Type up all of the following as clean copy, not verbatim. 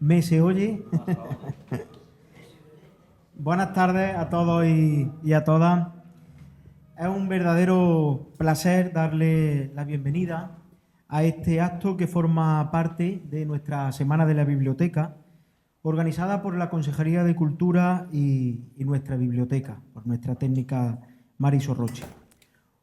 ¿Me se oye? Buenas tardes a todos y a todas. Es un verdadero placer darle la bienvenida a este acto que forma parte de nuestra Semana de la Biblioteca, organizada por la Consejería de Cultura y nuestra biblioteca, por nuestra técnica Marisol Roche.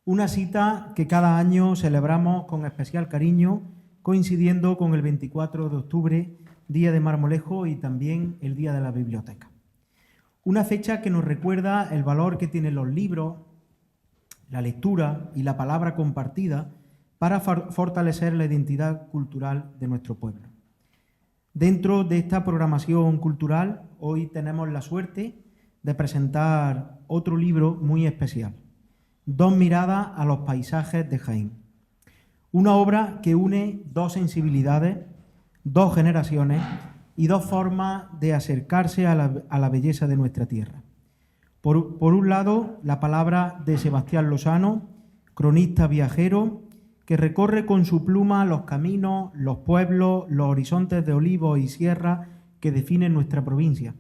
Una cita que cada año celebramos con especial cariño, coincidiendo con el 24 de octubre, Día de Marmolejo, y también el Día de la Biblioteca. Una fecha que nos recuerda el valor que tienen los libros, la lectura y la palabra compartida para fortalecer la identidad cultural de nuestro pueblo. Dentro de esta programación cultural, hoy tenemos la suerte de presentar otro libro muy especial, Dos miradas a los paisajes de Jaén. Una obra que une dos sensibilidades, dos generaciones y dos formas de acercarse a la belleza de nuestra tierra. Por un lado, la palabra de Sebastián Lozano, cronista viajero, que recorre con su pluma los caminos, los pueblos, los horizontes de olivos y sierras que definen nuestra provincia.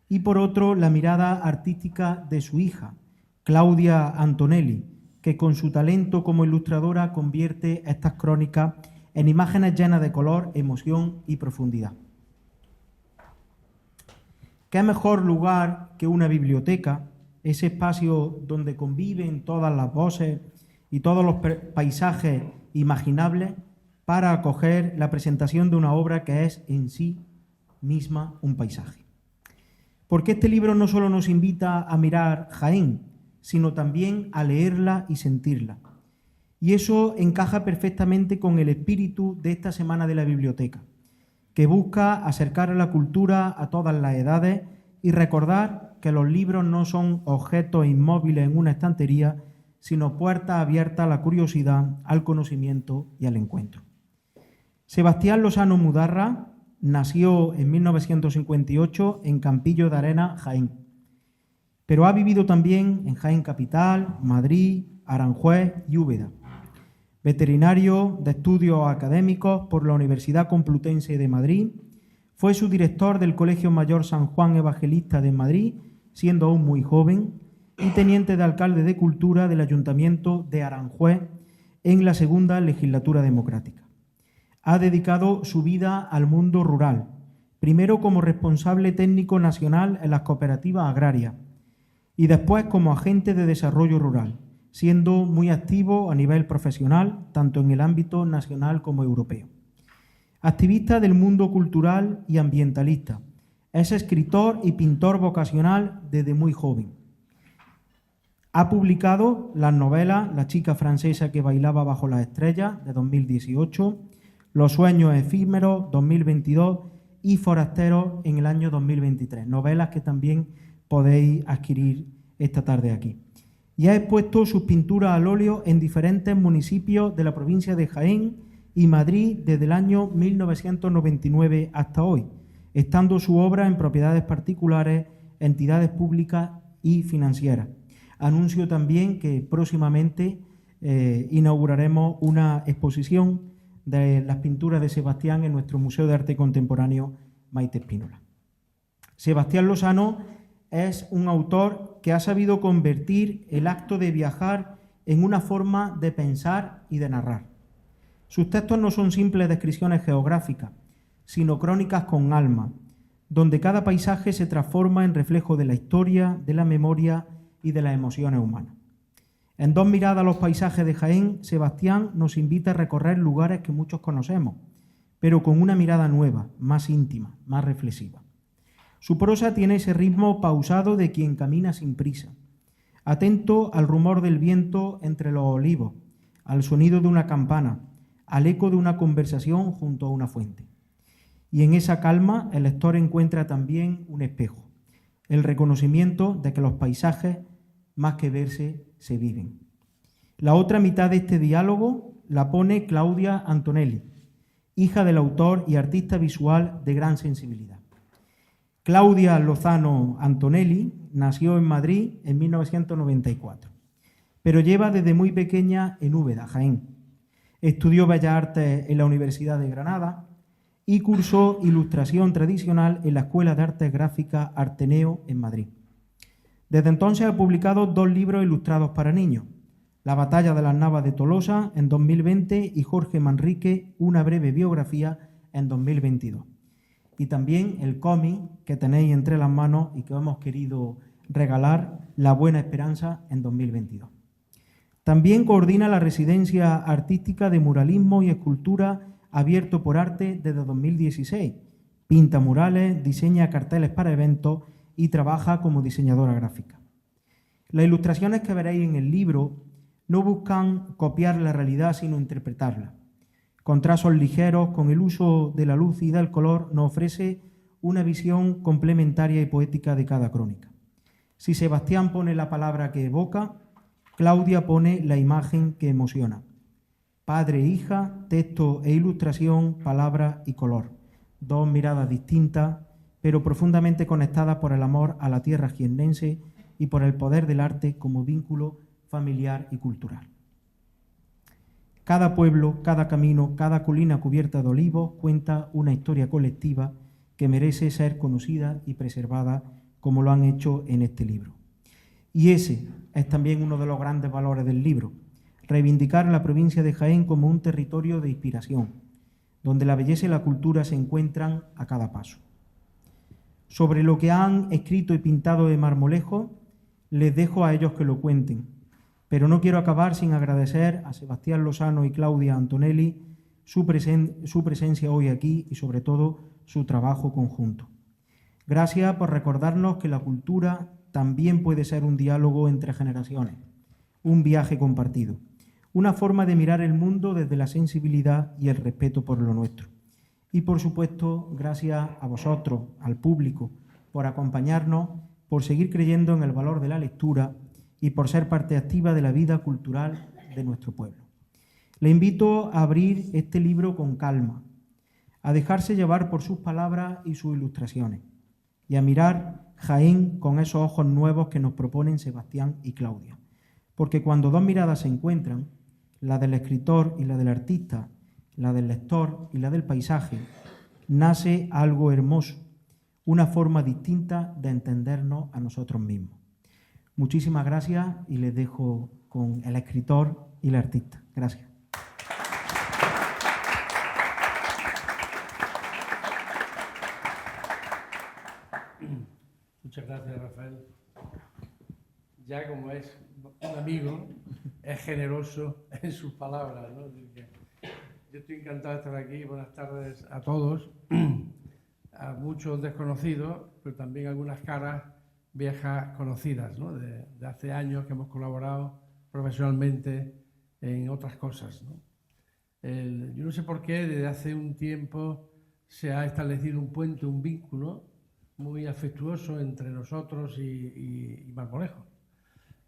Y por otro, la mirada artística de su hija, Claudia Antonelli, que con su talento como ilustradora convierte estas crónicas en imágenes llenas de color, emoción y profundidad. ¿Qué mejor lugar que una biblioteca, ese espacio donde conviven todas las voces y todos los paisajes imaginables, para acoger la presentación de una obra que es en sí misma un paisaje? Porque este libro no solo nos invita a mirar Jaén, sino también a leerla y sentirla. Y eso encaja perfectamente con el espíritu de esta Semana de la Biblioteca, que busca acercar a la cultura a todas las edades y recordar que los libros no son objetos inmóviles en una estantería, sino puertas abiertas a la curiosidad, al conocimiento y al encuentro. Sebastián Lozano Mudarra nació en 1958 en Campillo de Arena, Jaén, pero ha vivido también en Jaén Capital, Madrid, Aranjuez y Úbeda. Veterinario de estudios académicos por la Universidad Complutense de Madrid, fue subdirector del Colegio Mayor San Juan Evangelista de Madrid, siendo aún muy joven, y teniente de alcalde de Cultura del Ayuntamiento de Aranjuez en la segunda legislatura democrática. Ha dedicado su vida al mundo rural, primero como responsable técnico nacional en las cooperativas agrarias y después como agente de desarrollo rural, siendo muy activo a nivel profesional, tanto en el ámbito nacional como europeo. Activista del mundo cultural y ambientalista, es escritor y pintor vocacional desde muy joven. Ha publicado las novelas La chica francesa que bailaba bajo las estrellas, de 2018, Los sueños efímeros, 2022, y Forasteros, en el año 2023, novelas que también podéis adquirir esta tarde aquí. Y ha expuesto sus pinturas al óleo en diferentes municipios de la provincia de Jaén y Madrid desde el año 1999 hasta hoy, estando su obra en propiedades particulares, entidades públicas y financieras. Anuncio también que próximamente inauguraremos una exposición de las pinturas de Sebastián en nuestro Museo de Arte Contemporáneo Maite Espínola. Sebastián Lozano es un autor que ha sabido convertir el acto de viajar en una forma de pensar y de narrar. Sus textos no son simples descripciones geográficas, sino crónicas con alma, donde cada paisaje se transforma en reflejo de la historia, de la memoria y de las emociones humanas. En Dos miradas a los paisajes de Jaén, Sebastián nos invita a recorrer lugares que muchos conocemos, pero con una mirada nueva, más íntima, más reflexiva. Su prosa tiene ese ritmo pausado de quien camina sin prisa, atento al rumor del viento entre los olivos, al sonido de una campana, al eco de una conversación junto a una fuente. Y en esa calma el lector encuentra también un espejo, el reconocimiento de que los paisajes, más que verse, se viven. La otra mitad de este diálogo la pone Claudia Antonelli, hija del autor y artista visual de gran sensibilidad. Claudia Lozano Antonelli nació en Madrid en 1994, pero lleva desde muy pequeña en Úbeda, Jaén. Estudió Bellas Artes en la Universidad de Granada y cursó ilustración tradicional en la Escuela de Artes Gráficas Arteneo en Madrid. Desde entonces ha publicado 2 libros ilustrados para niños: La batalla de las Navas de Tolosa en 2020 y Jorge Manrique, una breve biografía, en 2022. Y también el cómic que tenéis entre las manos y que hemos querido regalar, La Buena Esperanza, en 2022. También coordina la residencia artística de muralismo y escultura Abierto por Arte desde 2016. Pinta murales, diseña carteles para eventos y trabaja como diseñadora gráfica. Las ilustraciones que veréis en el libro no buscan copiar la realidad, sino interpretarla. Con trazos ligeros, con el uso de la luz y del color, nos ofrece una visión complementaria y poética de cada crónica. Si Sebastián pone la palabra que evoca, Claudia pone la imagen que emociona. Padre e hija, texto e ilustración, palabra y color. 2 miradas distintas, pero profundamente conectadas por el amor a la tierra jiennense y por el poder del arte como vínculo familiar y cultural. Cada pueblo, cada camino, cada colina cubierta de olivos cuenta una historia colectiva que merece ser conocida y preservada como lo han hecho en este libro. Y ese es también uno de los grandes valores del libro: reivindicar a la provincia de Jaén como un territorio de inspiración, donde la belleza y la cultura se encuentran a cada paso. Sobre lo que han escrito y pintado de Marmolejo, les dejo a ellos que lo cuenten, pero no quiero acabar sin agradecer a Sebastián Lozano y Claudia Antonelli su presencia hoy aquí y sobre todo su trabajo conjunto. Gracias por recordarnos que la cultura también puede ser un diálogo entre generaciones, un viaje compartido, una forma de mirar el mundo desde la sensibilidad y el respeto por lo nuestro. Y por supuesto, gracias a vosotros, al público, por acompañarnos, por seguir creyendo en el valor de la lectura y por ser parte activa de la vida cultural de nuestro pueblo. Le invito a abrir este libro con calma, a dejarse llevar por sus palabras y sus ilustraciones, y a mirar Jaén con esos ojos nuevos que nos proponen Sebastián y Claudia. Porque cuando 2 miradas se encuentran, la del escritor y la del artista, la del lector y la del paisaje, nace algo hermoso, una forma distinta de entendernos a nosotros mismos. Muchísimas gracias y les dejo con el escritor y el artista. Gracias. Muchas gracias, Rafael. Ya como es un amigo, es generoso en sus palabras, ¿no? Yo estoy encantado de estar aquí. Buenas tardes a todos, a muchos desconocidos, pero también algunas caras viejas conocidas, ¿no? De hace años que hemos colaborado profesionalmente en otras cosas, ¿no? Yo no sé por qué desde hace un tiempo se ha establecido un puente, un vínculo muy afectuoso entre nosotros y Marmolejo.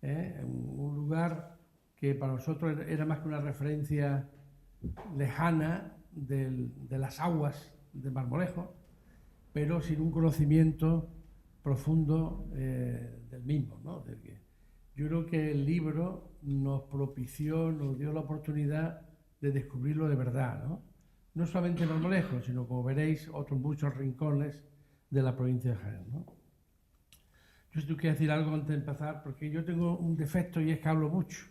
Un lugar que para nosotros era más que una referencia lejana de las aguas de Marmolejo, pero sin un conocimiento profundo del mismo, ¿no? Yo creo que el libro nos propició, nos dio la oportunidad de descubrirlo de verdad, ¿no? No solamente Marmolejo, sino, como veréis, otros muchos rincones de la provincia de Jaén, ¿no? Yo tengo que decir algo antes de empezar, porque yo tengo un defecto y es que hablo mucho,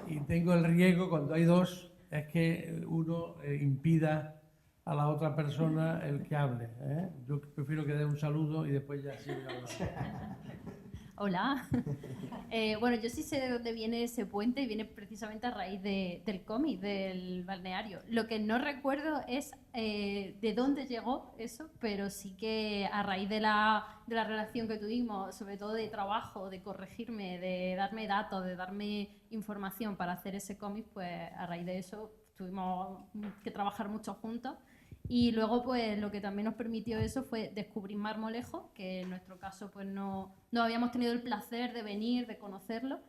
y tengo el riesgo, cuando hay 2, es que uno impida a la otra persona el que hable, Yo prefiero que dé un saludo y después ya siga hablando. Hola. Bueno, yo sí sé de dónde viene ese puente y viene precisamente a raíz del cómic, del balneario. Lo que no recuerdo es de dónde llegó eso, pero sí que a raíz de la relación que tuvimos, sobre todo de trabajo, de corregirme, de darme datos, de darme información para hacer ese cómic, pues a raíz de eso tuvimos que trabajar mucho juntos. Y luego, pues, lo que también nos permitió eso fue descubrir Marmolejo, que en nuestro caso, pues, no habíamos tenido el placer de venir, de conocerlo,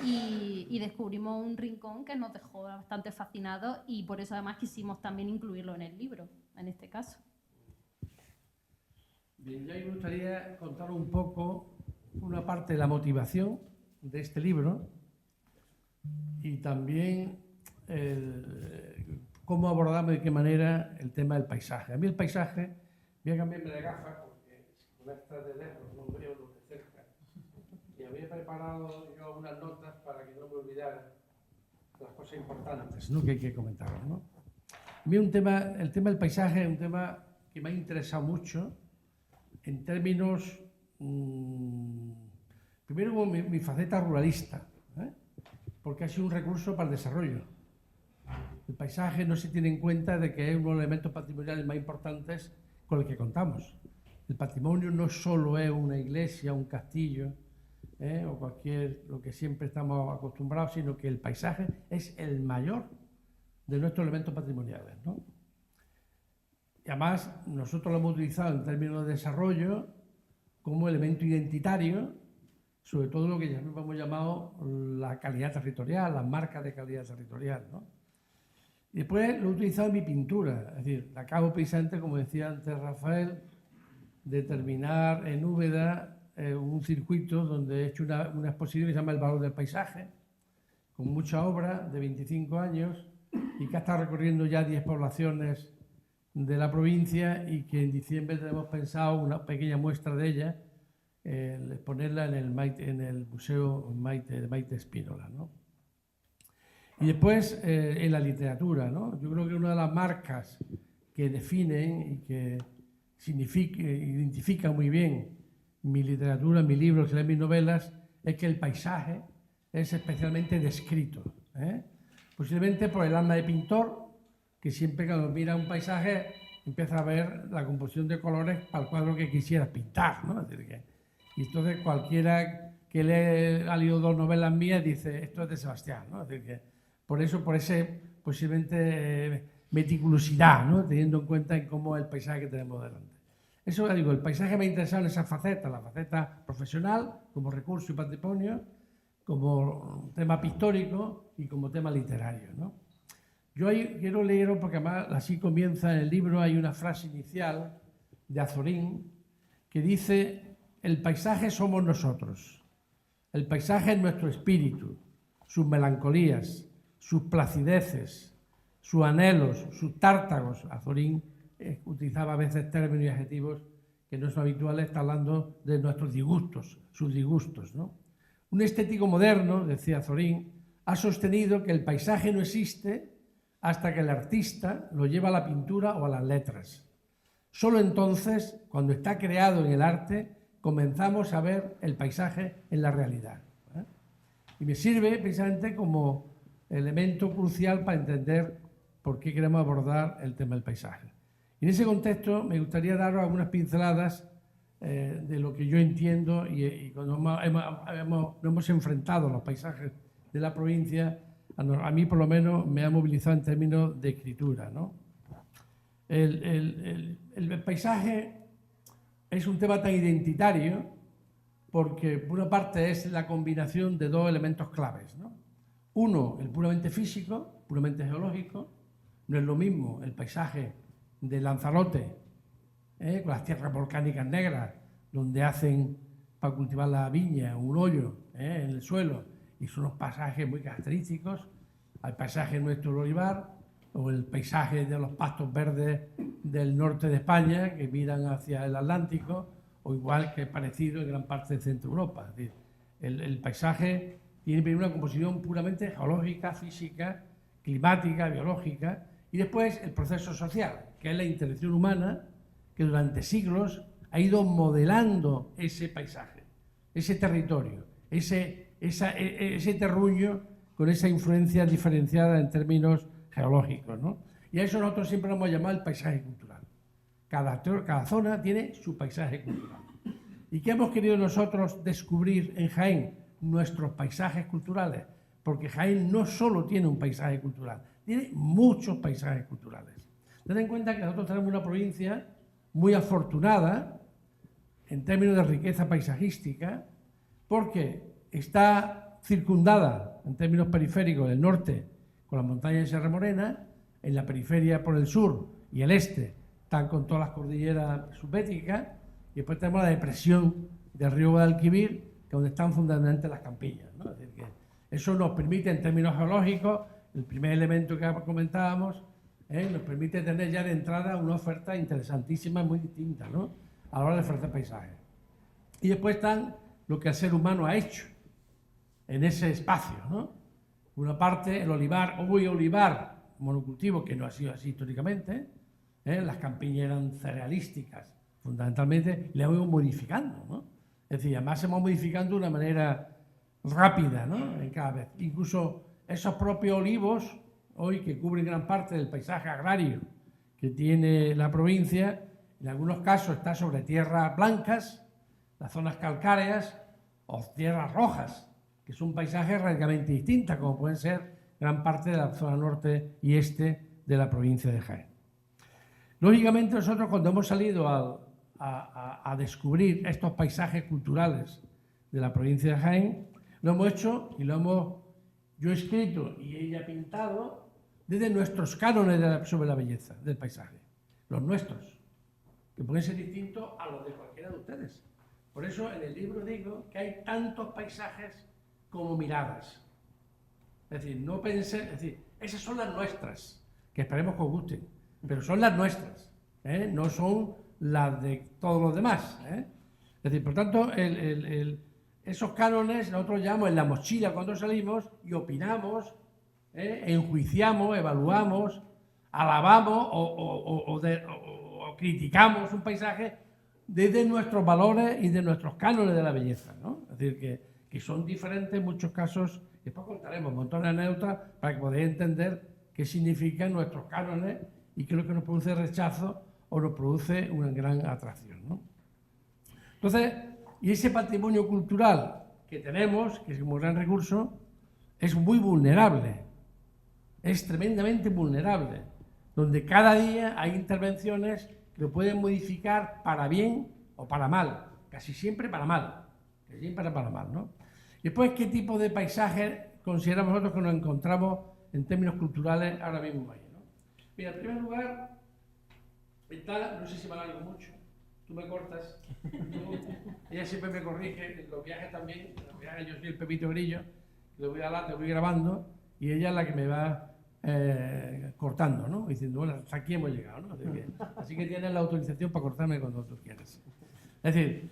y descubrimos un rincón que nos dejó bastante fascinados y por eso además quisimos también incluirlo en el libro, en este caso. Bien, ya me gustaría contar un poco una parte de la motivación de este libro y también cómo abordamos y de qué manera el tema del paisaje. A mí el paisaje, voy a cambiarme de gafas porque con esta de lejos no veo lo de cerca. Y había preparado yo algunas notas para que no me olvidara las cosas importantes, ¿no?, que hay que comentar, ¿no? A mí el tema del paisaje es un tema que me ha interesado mucho en términos, primero como mi faceta ruralista, porque ha sido un recurso para el desarrollo. El paisaje no se tiene en cuenta de que es uno de los elementos patrimoniales más importantes con los que contamos. El patrimonio no solo es una iglesia, un castillo, o cualquier, lo que siempre estamos acostumbrados, sino que el paisaje es el mayor de nuestros elementos patrimoniales, ¿no? Y además, nosotros lo hemos utilizado en términos de desarrollo como elemento identitario, sobre todo lo que ya hemos llamado la calidad territorial, las marcas de calidad territorial, ¿no? Y después lo he utilizado en mi pintura, es decir, acabo precisamente, como decía antes Rafael, de terminar en Úbeda un circuito donde he hecho una exposición que se llama El valor del paisaje, con mucha obra de 25 años y que ha estado recorriendo ya 10 poblaciones de la provincia y que en diciembre tenemos pensado una pequeña muestra de ella, exponerla en el Museo de Maite Espínola, ¿no? Y después en la literatura, ¿no? Yo creo que una de las marcas que definen y que identifica muy bien mi literatura, mis libros y mis novelas es que el paisaje es especialmente descrito, posiblemente por el alma de pintor, que siempre cuando mira un paisaje empieza a ver la composición de colores para el cuadro que quisieras pintar, ¿no? Es decir, y entonces cualquiera que ha leído 2 novelas mías dice, esto es de Sebastián, ¿no? Es decir, que por eso, por ese posiblemente meticulosidad, ¿no?, teniendo en cuenta en cómo es el paisaje que tenemos delante. Eso digo, el paisaje me ha interesado en esa faceta, la faceta profesional, como recurso y patrimonio, como tema pictórico y como tema literario, ¿no? Yo ahí quiero leeros, porque además así comienza en el libro, hay una frase inicial de Azorín que dice: el paisaje somos nosotros, el paisaje es nuestro espíritu, sus melancolías, sus placideces, sus anhelos, sus tártagos. Azorín utilizaba a veces términos y adjetivos que no son habituales, está hablando de nuestros disgustos, sus disgustos, ¿no? Un estético moderno, decía Azorín, ha sostenido que el paisaje no existe hasta que el artista lo lleva a la pintura o a las letras. Solo entonces, cuando está creado en el arte, comenzamos a ver el paisaje en la realidad. Y me sirve precisamente como elemento crucial para entender por qué queremos abordar el tema del paisaje. Y en ese contexto me gustaría daros algunas pinceladas de lo que yo entiendo y cuando nos hemos enfrentado a los paisajes de la provincia, a mí por lo menos me ha movilizado en términos de escritura, ¿no? El paisaje es un tema tan identitario porque por una parte es la combinación de 2 elementos claves, ¿no? Uno, el puramente físico, puramente geológico. No es lo mismo el paisaje de Lanzarote, con las tierras volcánicas negras, donde hacen para cultivar la viña un hoyo en el suelo, y son unos paisajes muy característicos, al paisaje nuestro del olivar, o el paisaje de los pastos verdes del norte de España, que miran hacia el Atlántico, o igual que parecido en gran parte de Centro Europa. Es decir, el paisaje tiene una composición puramente geológica, física, climática, biológica, y después el proceso social, que es la interacción humana, que durante siglos ha ido modelando ese paisaje, ese territorio, ese terruño con esa influencia diferenciada en términos geológicos, ¿no? Y a eso nosotros siempre lo hemos llamado el paisaje cultural. Cada zona tiene su paisaje cultural. ¿Y qué hemos querido nosotros descubrir en Jaén? Nuestros paisajes culturales, porque Jaén no solo tiene un paisaje cultural, tiene muchos paisajes culturales. Ten en cuenta que nosotros tenemos una provincia muy afortunada en términos de riqueza paisajística, porque está circundada en términos periféricos del norte con las montañas de Sierra Morena, en la periferia por el sur y el este están con todas las cordilleras subbéticas, y después tenemos la depresión del río Guadalquivir, que es donde están fundamentalmente las campiñas, ¿no? Es decir, que eso nos permite, en términos geológicos, el primer elemento que comentábamos, nos permite tener ya de entrada una oferta interesantísima, muy distinta, ¿no?, a la hora de ofrecer paisajes. Y después están lo que el ser humano ha hecho en ese espacio, ¿no? Una parte, el olivar, monocultivo, que no ha sido así históricamente, las campiñas eran cerealísticas, fundamentalmente, y las hemos ido modificando, ¿no? Es decir, además hemos modificando de una manera rápida, ¿no?, en cada vez. Incluso esos propios olivos, hoy que cubren gran parte del paisaje agrario que tiene la provincia, en algunos casos está sobre tierras blancas, las zonas calcáreas, o tierras rojas, que son paisajes radicalmente distintas, como pueden ser gran parte de la zona norte y este de la provincia de Jaén. Lógicamente, nosotros cuando hemos salido a descubrir estos paisajes culturales de la provincia de Jaén, lo hemos hecho y lo hemos yo escrito y ella pintado desde nuestros cánones sobre la belleza del paisaje, los nuestros, que pueden ser distintos a los de cualquiera de ustedes. Por eso en el libro digo que hay tantos paisajes como miradas. Es decir, no pensé, es decir, esas son las nuestras, que esperemos que os gusten, pero son las nuestras, no son las de todos los demás. Es decir, por tanto, esos cánones nosotros llevamos en la mochila cuando salimos y opinamos, enjuiciamos, evaluamos, alabamos o criticamos un paisaje desde nuestros valores y de nuestros cánones de la belleza, ¿no? Es decir, que son diferentes en muchos casos. Después contaremos montones de anécdotas para que podáis entender qué significan nuestros cánones y qué es lo que nos produce rechazo o nos produce una gran atracción, ¿no? Entonces, y ese patrimonio cultural que tenemos, que es un gran recurso, es muy vulnerable, es tremendamente vulnerable, donde cada día hay intervenciones que lo pueden modificar para bien o para mal, casi siempre para mal, ¿no? Y después, ¿qué tipo de paisajes consideramos nosotros que nos encontramos en términos culturales ahora mismo ahí, ¿no? Mira, en primer lugar, está, no sé si me alargo mucho, tú me cortas, ella siempre me corrige, en los viajes también, en los viajes yo soy el Pepito Grillo, le voy hablando, le voy grabando, y ella es la que me va cortando, ¿no? Diciendo, bueno, hasta aquí hemos llegado, ¿no? Así que tienes la autorización para cortarme cuando tú quieras. Es decir,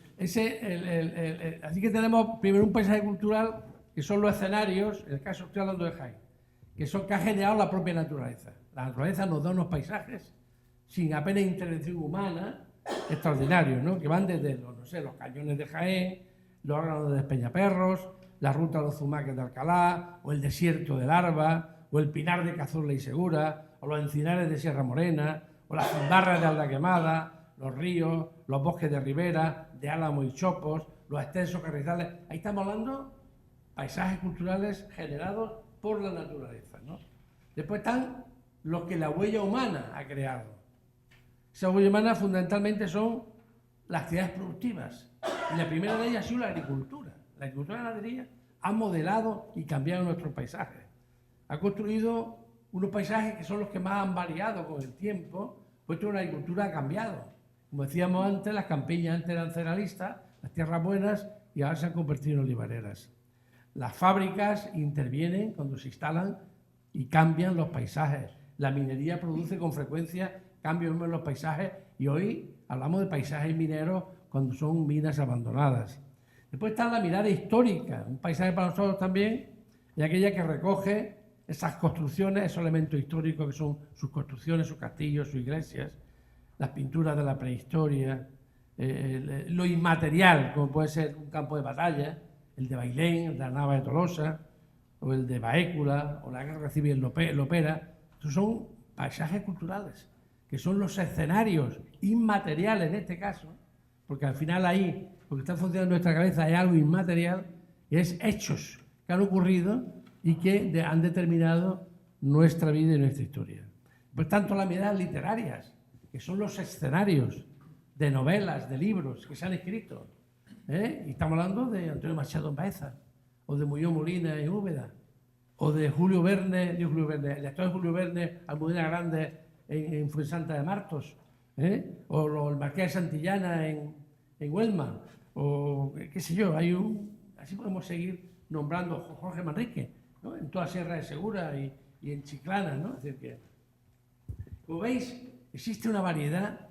así que tenemos primero un paisaje cultural que son los escenarios, en el caso estoy hablando de Jaén, que ha generado la propia naturaleza. La naturaleza nos da unos paisajes sin apenas intervención humana extraordinarios, ¿no? Que van desde los cañones de Jaén, los órganos de Despeñaperros, la ruta de los Zumaques de Alcalá, o el desierto del Arba, o el pinar de Cazorla y Segura, o los encinares de Sierra Morena, o las fundarras de Alda Quemada, los ríos, los bosques de ribera, de Álamo y Chopos, los extensos carrizales. Ahí estamos hablando de paisajes culturales generados por la naturaleza, ¿no? Después están los que la huella humana ha creado. Esa huella humana fundamentalmente son las actividades productivas. Y la primera de ellas ha sido la agricultura. La agricultura y la ganadería ha modelado y cambiado nuestros paisajes. Ha construido unos paisajes que son los que más han variado con el tiempo, puesto que la agricultura ha cambiado. Como decíamos antes, las campiñas antes eran cerealistas, las tierras buenas, y ahora se han convertido en olivareras. Las fábricas intervienen cuando se instalan y cambian los paisajes. La minería produce con frecuencia cambios en los paisajes y hoy hablamos de paisajes mineros cuando son minas abandonadas. Después está la mirada histórica, un paisaje para nosotros también, y aquella que recoge esas construcciones, esos elementos históricos que son sus construcciones, sus castillos, sus iglesias, las pinturas de la prehistoria, lo inmaterial, como puede ser un campo de batalla, el de Bailén, el de la Nava de Tolosa, o el de Baécula, o la Guerra Civil Lopera. Estos son paisajes culturales, que son los escenarios inmateriales en este caso, porque al final ahí, lo que está funcionando en nuestra cabeza es algo inmaterial, y es hechos que han ocurrido y que han determinado nuestra vida y nuestra historia. Por tanto, las miradas literarias, que son los escenarios de novelas, de libros que se han escrito. Y estamos hablando de Antonio Machado en Baeza, o de Muñoz Molina en Úbeda, o de Julio Verne, el actor de Julio Verne, Almudena Grande en Fuensanta de Martos, o el Marqués de Santillana en Huelma, o qué sé yo, así podemos seguir nombrando Jorge Manrique, ¿no? En toda Sierra de Segura y en Chiclana, ¿no? Es decir, Como veis, existe una variedad,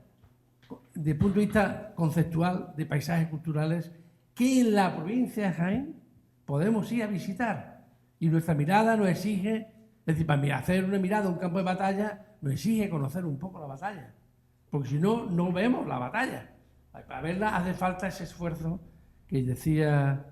desde el punto de vista conceptual, de paisajes culturales que en la provincia de Jaén podemos ir a visitar. Y nuestra mirada nos exige, es decir, para hacer una mirada a un campo de batalla, nos exige conocer un poco la batalla. Porque si no, no vemos la batalla. Para verla hace falta ese esfuerzo que decía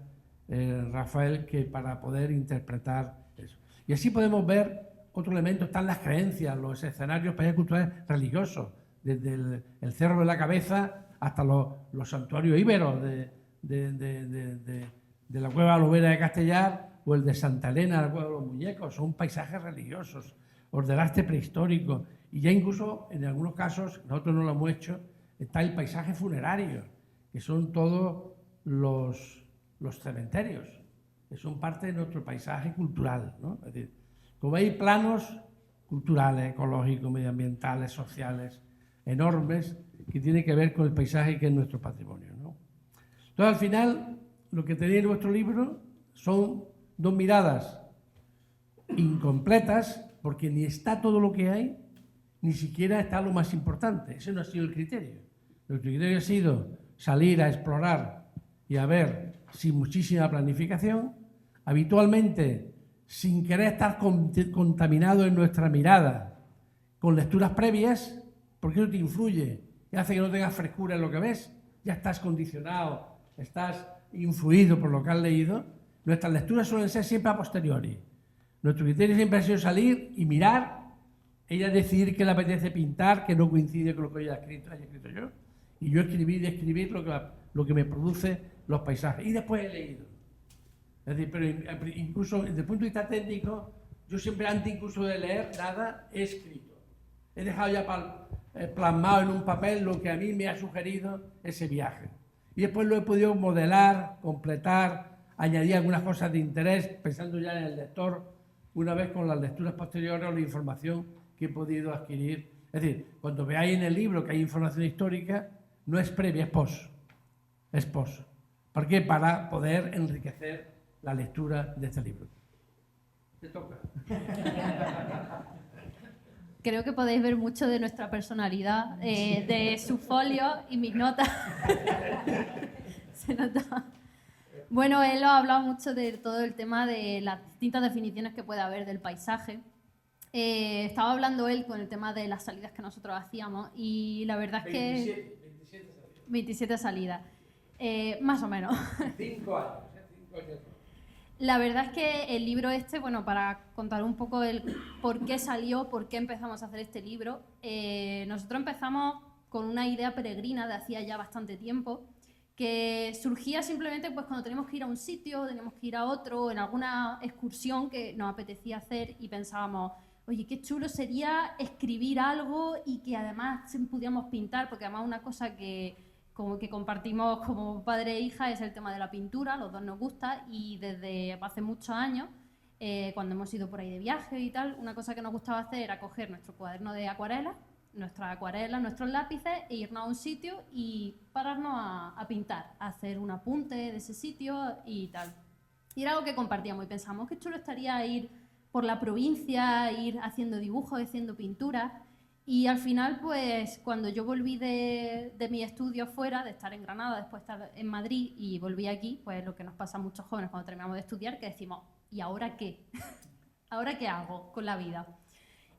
Rafael, que para poder interpretar eso. Y así podemos ver otro elemento, están las creencias, los escenarios paisajes culturales religiosos, desde el Cerro de la Cabeza hasta los santuarios íberos de la Cueva de la Lobera de Castellar o el de Santa Elena, la Cueva de los Muñecos. Son paisajes religiosos, o del arte prehistórico, y ya incluso en algunos casos, nosotros no lo hemos hecho, está el paisaje funerario, que son todos los cementerios, que son parte de nuestro paisaje cultural, ¿no? Es decir, como hay planos culturales, ecológicos, medioambientales, sociales, enormes, que tienen que ver con el paisaje que es nuestro patrimonio, ¿no? Entonces, al final, lo que tenéis en vuestro libro son dos miradas incompletas, porque ni está todo lo que hay, ni siquiera está lo más importante. Ese no ha sido el criterio. Nuestro criterio ha sido salir a explorar y a ver sin muchísima planificación, habitualmente sin querer estar contaminado en nuestra mirada con lecturas previas, porque eso te influye y hace que no tengas frescura en lo que ves, ya estás condicionado, estás influido por lo que has leído. Nuestras lecturas suelen ser siempre a posteriori. Nuestro criterio siempre ha sido salir y mirar, ella decidir que le apetece pintar, que no coincide con lo que ella haya escrito yo, y yo escribir y escribir lo que me produce los paisajes. Y después he leído. Es decir, pero incluso desde el punto de vista técnico, yo siempre antes incluso de leer nada he escrito. He dejado ya plasmado en un papel lo que a mí me ha sugerido ese viaje. Y después lo he podido modelar, completar, añadir algunas cosas de interés, pensando ya en el lector, una vez con las lecturas posteriores o la información que he podido adquirir. Es decir, cuando veáis en el libro que hay información histórica, no es previa, es post. Es post. ¿Por qué? Para poder enriquecer la lectura de este libro. Te toca. Creo que podéis ver mucho de nuestra personalidad, de su folio y mis notas. Se nota. Bueno, él ha hablado mucho de todo el tema de las distintas definiciones que puede haber del paisaje. Estaba hablando él con el tema de las salidas que nosotros hacíamos y la verdad es que... 27 salidas. Más o menos. 5 años. La verdad es que el libro este, bueno, para contar un poco el por qué salió, por qué empezamos a hacer este libro, nosotros empezamos con una idea peregrina de hacía ya bastante tiempo, que surgía simplemente pues cuando teníamos que ir a un sitio, teníamos que ir a otro, en alguna excursión que nos apetecía hacer y pensábamos, oye, qué chulo sería escribir algo y que además pudiéramos pintar, porque además una cosa que como que compartimos como padre e hija es el tema de la pintura, los dos nos gusta y desde hace muchos años, cuando hemos ido por ahí de viaje y tal, una cosa que nos gustaba hacer era coger nuestro cuaderno de acuarelas, nuestras acuarelas, nuestros lápices e irnos a un sitio y pararnos a pintar, a hacer un apunte de ese sitio y tal. Y era algo que compartíamos y pensamos qué chulo estaría ir por la provincia, ir haciendo dibujos, haciendo pinturas. Y al final, pues, cuando yo volví de mi estudio fuera, de estar en Granada, después de estar en Madrid y volví aquí, pues lo que nos pasa a muchos jóvenes cuando terminamos de estudiar, que decimos, ¿y ahora qué? ¿Ahora qué hago con la vida?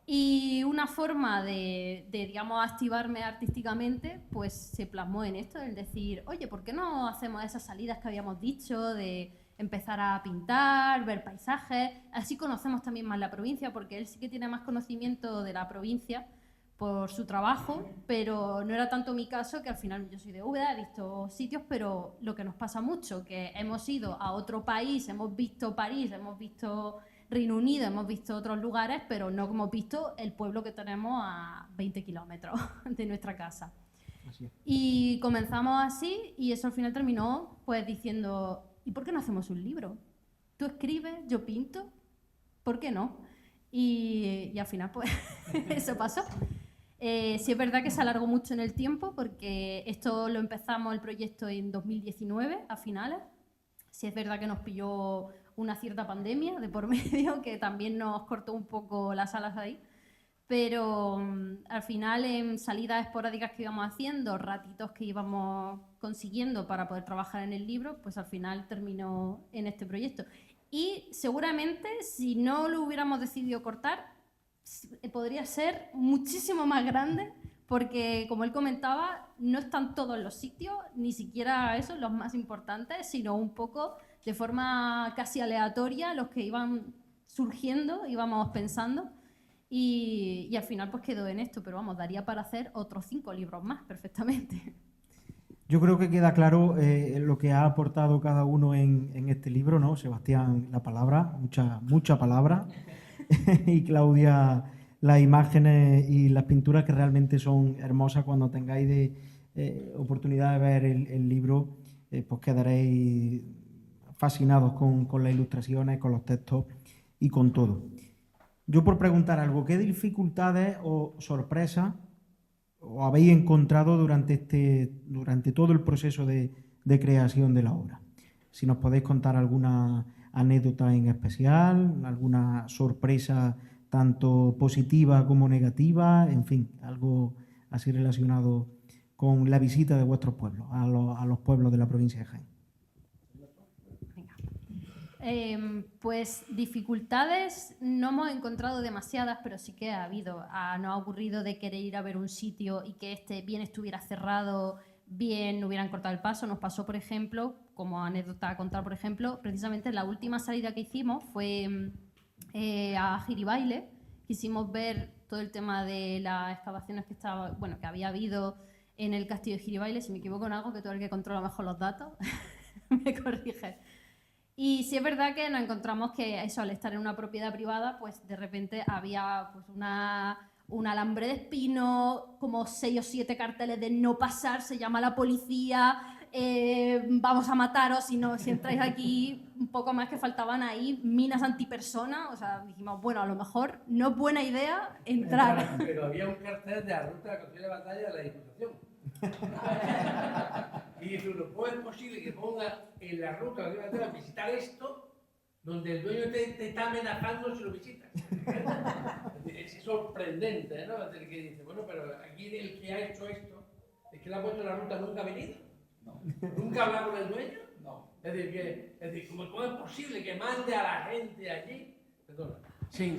Y una forma de, digamos, activarme artísticamente, pues se plasmó en esto, el decir, oye, ¿por qué no hacemos esas salidas que habíamos dicho de empezar a pintar, ver paisajes? Así conocemos también más la provincia, porque él sí que tiene más conocimiento de la provincia por su trabajo, pero no era tanto mi caso, que al final yo soy de Úbeda, he visto sitios, pero lo que nos pasa mucho, que hemos ido a otro país, hemos visto París, hemos visto Reino Unido, hemos visto otros lugares, pero no hemos visto el pueblo que tenemos a 20 kilómetros de nuestra casa. Así es. Y comenzamos así y eso al final terminó pues diciendo, ¿y por qué no hacemos un libro? Tú escribes, yo pinto, ¿por qué no? Y al final pues eso pasó. Sí es verdad que se alargó mucho en el tiempo porque esto lo empezamos el proyecto en 2019 a finales. Sí es verdad que nos pilló una cierta pandemia de por medio que también nos cortó un poco las alas ahí. pero al final en salidas esporádicas que íbamos haciendo, ratitos que íbamos consiguiendo para poder trabajar en el libro, pues al final terminó en este proyecto. Y seguramente si no lo hubiéramos decidido cortar, podría ser muchísimo más grande, porque como él comentaba, no están todos los sitios, ni siquiera esos los más importantes, sino un poco de forma casi aleatoria los que iban surgiendo, íbamos pensando. Y al final pues quedó en esto, pero vamos, daría para hacer otros 5 libros más perfectamente. Yo creo que queda claro lo que ha aportado cada uno en este libro, ¿no? Sebastián, la palabra, mucha palabra, y Claudia, las imágenes y las pinturas que realmente son hermosas. Cuando tengáis oportunidad de ver el libro, pues quedaréis fascinados con las ilustraciones, con los textos y con todo. Yo por preguntar algo, ¿qué dificultades o sorpresas os habéis encontrado durante todo el proceso de creación de la obra? Si nos podéis contar alguna anécdota en especial, alguna sorpresa tanto positiva como negativa, en fin, algo así relacionado con la visita de vuestros pueblos, a los pueblos de la provincia de Jaén. Pues dificultades no hemos encontrado demasiadas, pero sí que ha habido. Nos ha ocurrido de querer ir a ver un sitio y que bien estuviera cerrado, bien no hubieran cortado el paso. Nos pasó, por ejemplo, como anécdota a contar, por ejemplo, precisamente la última salida que hicimos fue a Giribaile. Quisimos ver todo el tema de las excavaciones que había habido en el castillo de Giribaile. Si me equivoco en algo, que tú eres el que controla mejor los datos, me corriges. Y sí es verdad que nos encontramos que eso, al estar en una propiedad privada, pues de repente había pues un alambre de espino, como 6 o 7 carteles de no pasar, se llama la policía, vamos a mataros si entráis aquí, un poco más que faltaban ahí, minas antipersona. O sea, dijimos, bueno, a lo mejor no es buena idea entrar. Pero había un cartel de la ruta de la construcción de batalla de la Diputación. Y dice uno, ¿cómo es posible que ponga en la ruta de la batalla visitar esto donde el dueño te está amenazando si lo visitas? Es sorprendente, ¿no? El que dice, bueno, pero aquí el que ha hecho esto, el que le ha puesto en la ruta nunca ha venido. No. ¿Nunca habla con el dueño? No. Es decir, ¿cómo es posible que mande a la gente allí? Perdona. Sí.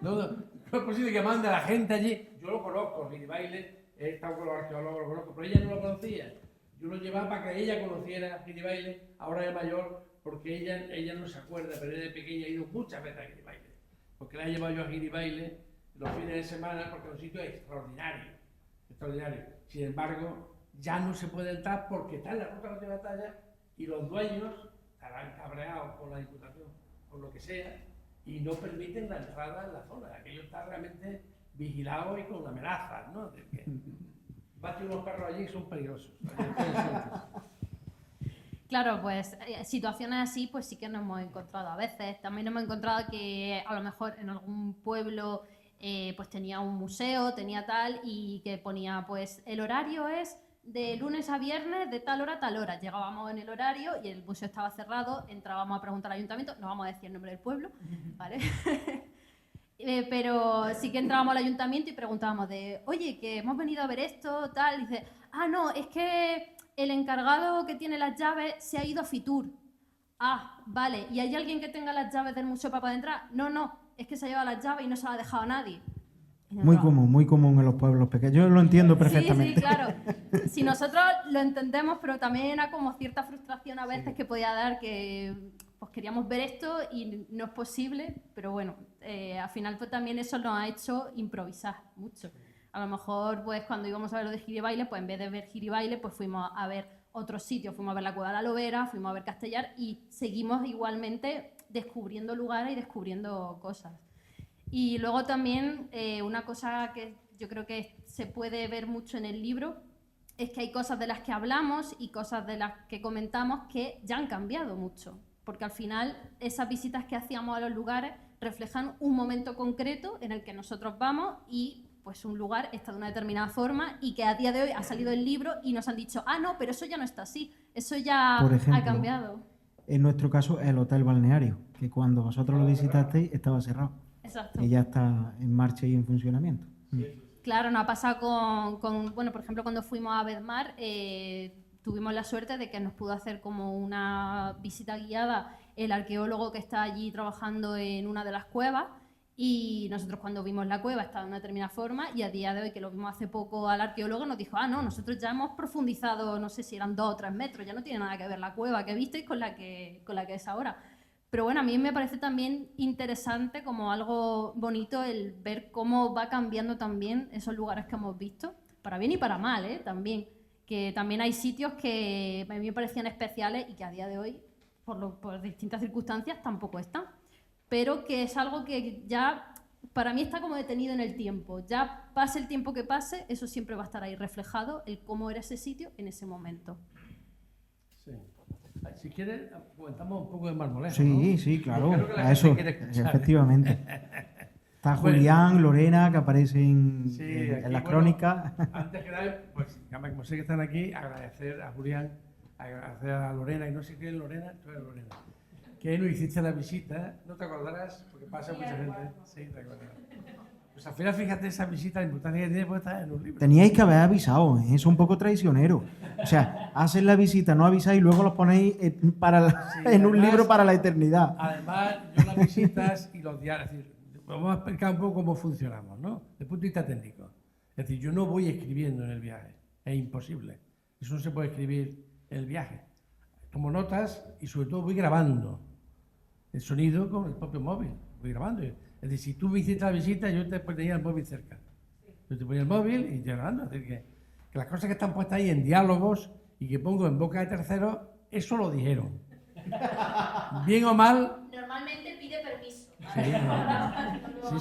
No es posible que mande a la gente allí. Yo lo conozco, Giribaile, he estado con los arqueólogos, lo conozco, pero ella no lo conocía. Yo lo llevaba para que ella conociera Giribaile, ahora es mayor, porque ella no se acuerda, pero ella de pequeña ha ido muchas veces a Giribaile. Porque la he llevado yo a Giribaile los fines de semana, porque es un sitio extraordinario. Sin embargo, ya no se puede entrar porque está en la ruta de batalla y los dueños estarán cabreados con la Diputación, por lo que sea, y no permiten la entrada en la zona. Aquello está realmente vigilado y con amenazas, ¿no? De que bate unos perros allí y son peligrosos. Claro, pues situaciones así pues sí que nos hemos encontrado a veces. También hemos encontrado que a lo mejor en algún pueblo pues tenía un museo, tenía tal, y que ponía pues el horario es de lunes a viernes de tal hora a tal hora. Llegábamos en el horario y el museo estaba cerrado, entrábamos a preguntar al ayuntamiento, no vamos a decir el nombre del pueblo, ¿vale? Pero sí que entrábamos al ayuntamiento y preguntábamos de, oye, que hemos venido a ver esto, tal, y dice, no, es que el encargado que tiene las llaves se ha ido a Fitur. Ah, vale, ¿y hay alguien que tenga las llaves del museo para poder entrar? No, es que se ha llevado las llaves y no se las ha dejado a nadie. Muy común en los pueblos pequeños. Yo lo entiendo perfectamente. Sí, claro. Si nosotros lo entendemos, pero también era como cierta frustración a veces que podía dar, que pues queríamos ver esto y no es posible, pero bueno, al final pues también eso nos ha hecho improvisar mucho. A lo mejor pues cuando íbamos a ver lo de Giribaile, pues en vez de ver Giribaile, pues fuimos a ver otros sitios, fuimos a ver la Cueva de la Lobera, fuimos a ver Castellar y seguimos igualmente descubriendo lugares y descubriendo cosas. Y luego también una cosa que yo creo que se puede ver mucho en el libro es que hay cosas de las que hablamos y cosas de las que comentamos que ya han cambiado mucho, porque al final esas visitas que hacíamos a los lugares reflejan un momento concreto en el que nosotros vamos y pues un lugar está de una determinada forma y que a día de hoy ha salido el libro y nos han dicho, no, pero eso ya no está así, eso ya Por ejemplo, ha cambiado. en nuestro caso, el hotel balneario, que cuando vosotros lo visitasteis estaba cerrado. Exacto. Y ya está en marcha y en funcionamiento. Claro, nos ha pasado bueno, por ejemplo, cuando fuimos a Bedmar, tuvimos la suerte de que nos pudo hacer como una visita guiada el arqueólogo que está allí trabajando en una de las cuevas, y nosotros cuando vimos la cueva estaba de una determinada forma, y a día de hoy, que lo vimos hace poco al arqueólogo, nos dijo, no, nosotros ya hemos profundizado, no sé si eran 2 o 3 metros, ya no tiene nada que ver la cueva que visteis con la que es ahora. Pero bueno, a mí me parece también interesante, como algo bonito, el ver cómo va cambiando también esos lugares que hemos visto, para bien y para mal, también. Que también hay sitios que a mí me parecían especiales y que a día de hoy, por distintas circunstancias, tampoco están. Pero que es algo que ya, para mí, está como detenido en el tiempo. Ya pase el tiempo que pase, eso siempre va a estar ahí reflejado, el cómo era ese sitio en ese momento. Sí. Si quieres, comentamos un poco de Marmolejo, Sí, ¿no? sí, claro, Creo que la a gente eso, quiere escuchar. efectivamente. Está Bueno. Julián, Lorena, que aparecen Sí, en aquí, las bueno, crónicas. Antes que nada, pues, como sé que están aquí, agradecer a Julián, agradecer a Lorena, y no sé quién es Lorena, tú eres Lorena, que nos hiciste la visita, no te acordarás, porque pasa mucha gente. Sí, te acordarás. Pues al final, fíjate esa visita, la importancia que tiene, pues está en un libro. Teníais que haber avisado, es un poco traicionero. O sea, hacen la visita, no avisáis y luego los ponéis Sí, en un además- libro para la eternidad. Además, yo las visitas y los diarios, es decir, vamos a explicar un poco cómo funcionamos, ¿no? Desde el punto de vista técnico. Es decir, yo no voy escribiendo en el viaje, es imposible. Eso no se puede escribir en el viaje. Tomo notas y sobre todo voy grabando el sonido con el propio móvil, voy grabando. Es decir, si tú visitas la visita, yo te ponía el móvil cerca. Yo te ponía el móvil y te grabando. Es decir, que las cosas que están puestas ahí en diálogos y que pongo en boca de terceros, eso lo dijeron. Bien o mal. Normalmente pide permiso.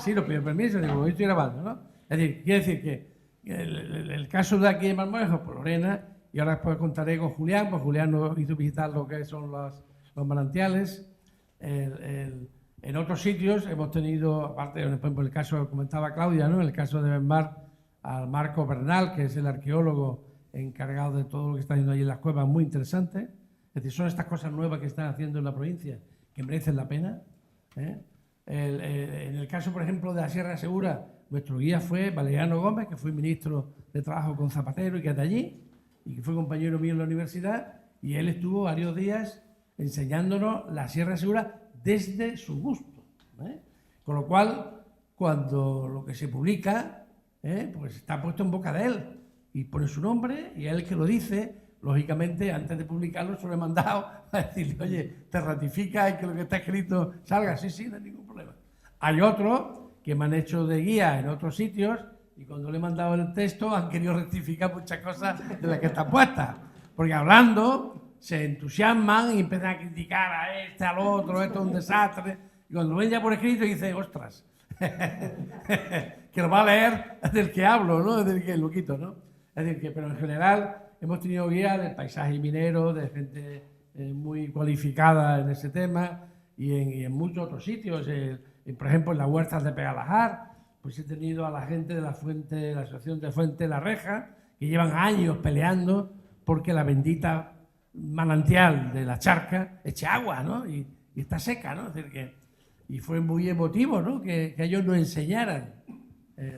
Sí, lo pido permiso, digo, hoy estoy grabando, ¿no? Es decir, quiere decir que el caso de aquí de Marmolejo, por Lorena, y ahora después contaré con Julián, pues Julián nos hizo visitar lo que son los manantiales. En otros sitios hemos tenido, aparte, por ejemplo, el caso que comentaba Claudia, ¿no? En el caso de Benmar, al Marco Bernal, que es el arqueólogo encargado de todo lo que está haciendo allí en las cuevas, muy interesante. Es decir, son estas cosas nuevas que están haciendo en la provincia que merecen la pena, ¿eh? En el caso, por ejemplo, de la Sierra Segura, nuestro guía fue Valeriano Gómez, que fue ministro de Trabajo con Zapatero y que es de allí, y que fue compañero mío en la universidad, y él estuvo varios días enseñándonos la Sierra Segura desde su gusto, ¿eh? Con lo cual, cuando lo que se publica, pues está puesto en boca de él, y pone su nombre, y él que lo dice, lógicamente, antes de publicarlo, se lo he mandado a decirle, oye, ¿te ratificas que lo que está escrito salga? Sí, no hay ningún problema. Hay otros que me han hecho de guía en otros sitios y cuando le he mandado el texto han querido rectificar muchas cosas de las que están puestas. Porque hablando se entusiasman y empiezan a criticar a este, al otro, esto es un desastre. Y cuando ven ya por escrito dicen, ostras, que lo va a leer del que hablo, ¿no? Del que loquito, ¿no? Es decir, que, pero en general hemos tenido guías del paisaje minero, de gente muy cualificada en ese tema y en muchos otros sitios. Por ejemplo, en las huertas de Pegalajar, pues he tenido a la gente de la Asociación de Fuente La Reja, que llevan años peleando porque la bendita manantial de la charca eche agua, ¿no? Y está seca, ¿no? Es decir, y fue muy emotivo, ¿no? Que ellos nos enseñaran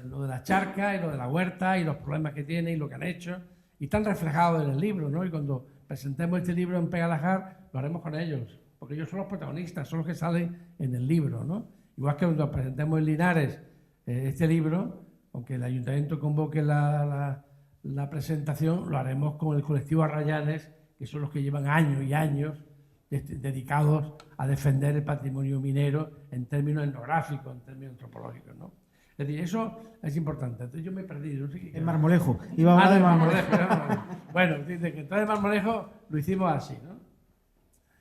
lo de la charca y lo de la huerta y los problemas que tienen y lo que han hecho. Y están reflejados en el libro, ¿no? Y cuando presentemos este libro en Pegalajar, lo haremos con ellos, porque ellos son los protagonistas, son los que salen en el libro, ¿no? Igual que cuando presentemos en Linares este libro, aunque el ayuntamiento convoque la presentación, lo haremos con el colectivo Arrayanes, que son los que llevan años y años dedicados a defender el patrimonio minero en términos etnográficos, en términos antropológicos, ¿no? Es decir, eso es importante. Entonces yo me he perdido. No sé qué En Marmolejo. Iba a hablar de Marmolejo. Bueno, dice que entonces Marmolejo lo hicimos así, ¿no?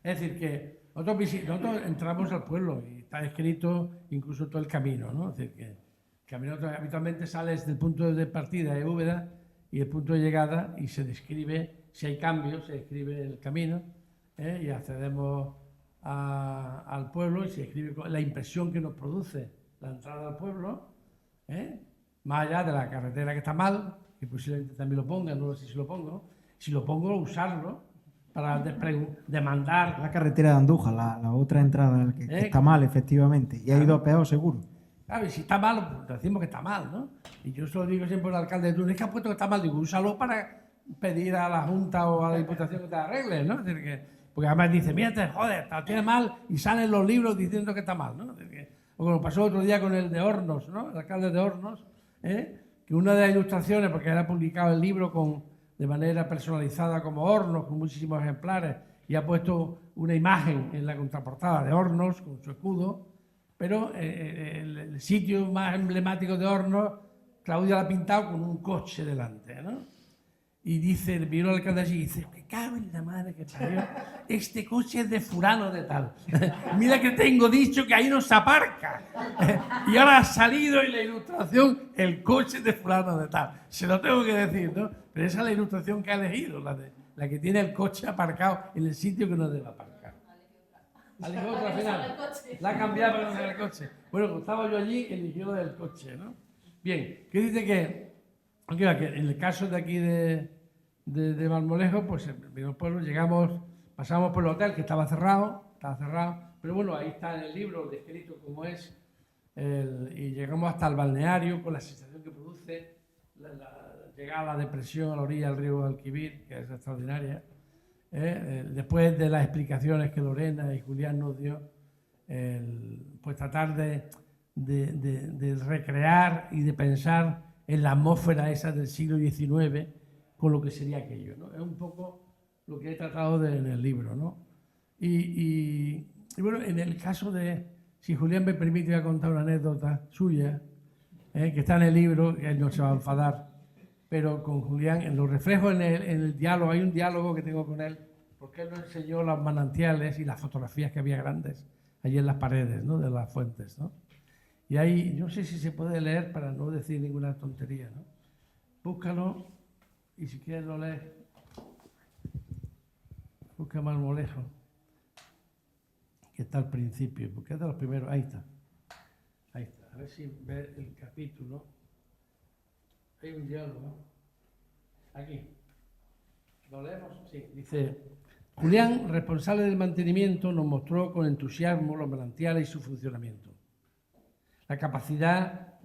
Es decir, que nosotros entramos al pueblo y está escrito incluso todo el camino, ¿no? Es decir, que el camino habitualmente sale desde el punto de partida de Úbeda y el punto de llegada y se describe, si hay cambios, se describe el camino, y accedemos al pueblo y se describe la impresión que nos produce la entrada al pueblo, más allá de la carretera que está mal, que posiblemente también lo ponga, no sé si lo pongo, usarlo para demandar. La carretera de Andújar, la otra entrada, que está mal, efectivamente. Y ha ido a peor, seguro. Claro, y si está mal, pues decimos que está mal, ¿no? Y yo se lo digo siempre al alcalde de Túnez, que ha puesto que está mal, digo, úsalo para pedir a la Junta o a la Diputación que te arregle, ¿no? Es decir, porque además dice, mira, te joder, te tiene mal, y salen los libros diciendo que está mal, ¿no? Es decir, o como pasó otro día con el de Hornos, ¿no? El alcalde de Hornos, que una de las ilustraciones, porque era publicado el libro de manera personalizada como Hornos, con muchísimos ejemplares, y ha puesto una imagen en la contraportada de Hornos con su escudo, pero el sitio más emblemático de Hornos, Claudia la ha pintado con un coche delante, ¿no? Y dice, vino el alcalde allí y dice, que cago en la madre que parió, este coche es de fulano de tal. Mira que tengo dicho que ahí no se aparca. Y ahora ha salido en la ilustración el coche de fulano de tal. Se lo tengo que decir, ¿no? Pero esa es la ilustración que ha elegido, la que tiene el coche aparcado en el sitio que no debe aparcar. ¿Eligió otra al final? La ha cambiado para no ser el coche. Bueno, como estaba yo allí, eligió del coche, ¿no? Bien, ¿qué dice que en el caso de aquí de Marmolejo, pues en los pueblos pasamos por el hotel que estaba cerrado, pero bueno, ahí está en el libro descrito cómo es, y llegamos hasta el balneario con la sensación que produce llegar a la depresión a la orilla del río Guadalquivir, que es extraordinaria. Después de las explicaciones que Lorena y Julián nos dio, pues tratar de recrear y de pensar en la atmósfera esa del siglo XIX con lo que sería aquello, ¿no? Es un poco lo que he tratado en el libro, ¿no? Y bueno, en el caso si Julián me permite, voy a contar una anécdota suya, que está en el libro, que él no se va a enfadar, pero con Julián, en los reflejos en el diálogo, hay un diálogo que tengo con él, porque él nos enseñó los manantiales y las fotografías que había grandes allí en las paredes, ¿no? De las fuentes, ¿no? Y ahí, no sé si se puede leer para no decir ninguna tontería, ¿no? Búscalo y si quieres lo lees. Busca Marmolejo, que está al principio, porque es de los primeros. Ahí está. A ver si ves el capítulo. Hay un diálogo. Aquí. ¿Lo leemos? Sí. Dice, Julián, responsable del mantenimiento, nos mostró con entusiasmo los manantiales y su funcionamiento. La capacidad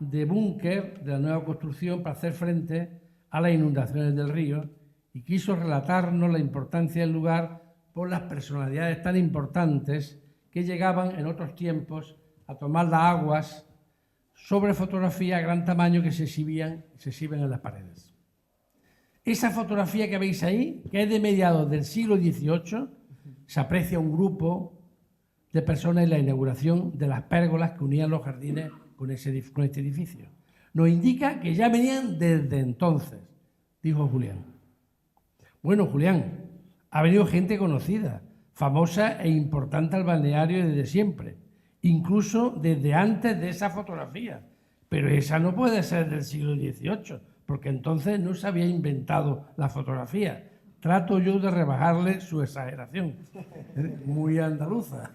de búnker de la nueva construcción para hacer frente a las inundaciones del río y quiso relatarnos la importancia del lugar por las personalidades tan importantes que llegaban en otros tiempos a tomar las aguas sobre fotografías a gran tamaño que se exhiben en las paredes. Esa fotografía que veis ahí, que es de mediados del siglo XVIII, se aprecia un grupo de personas en la inauguración de las pérgolas que unían los jardines con este edificio. Nos indica que ya venían desde entonces, dijo Julián. Bueno, Julián, ha venido gente conocida, famosa e importante al balneario desde siempre, incluso desde antes de esa fotografía. Pero esa no puede ser del siglo XVIII, porque entonces no se había inventado la fotografía. Trato yo de rebajarle su exageración. Muy andaluza.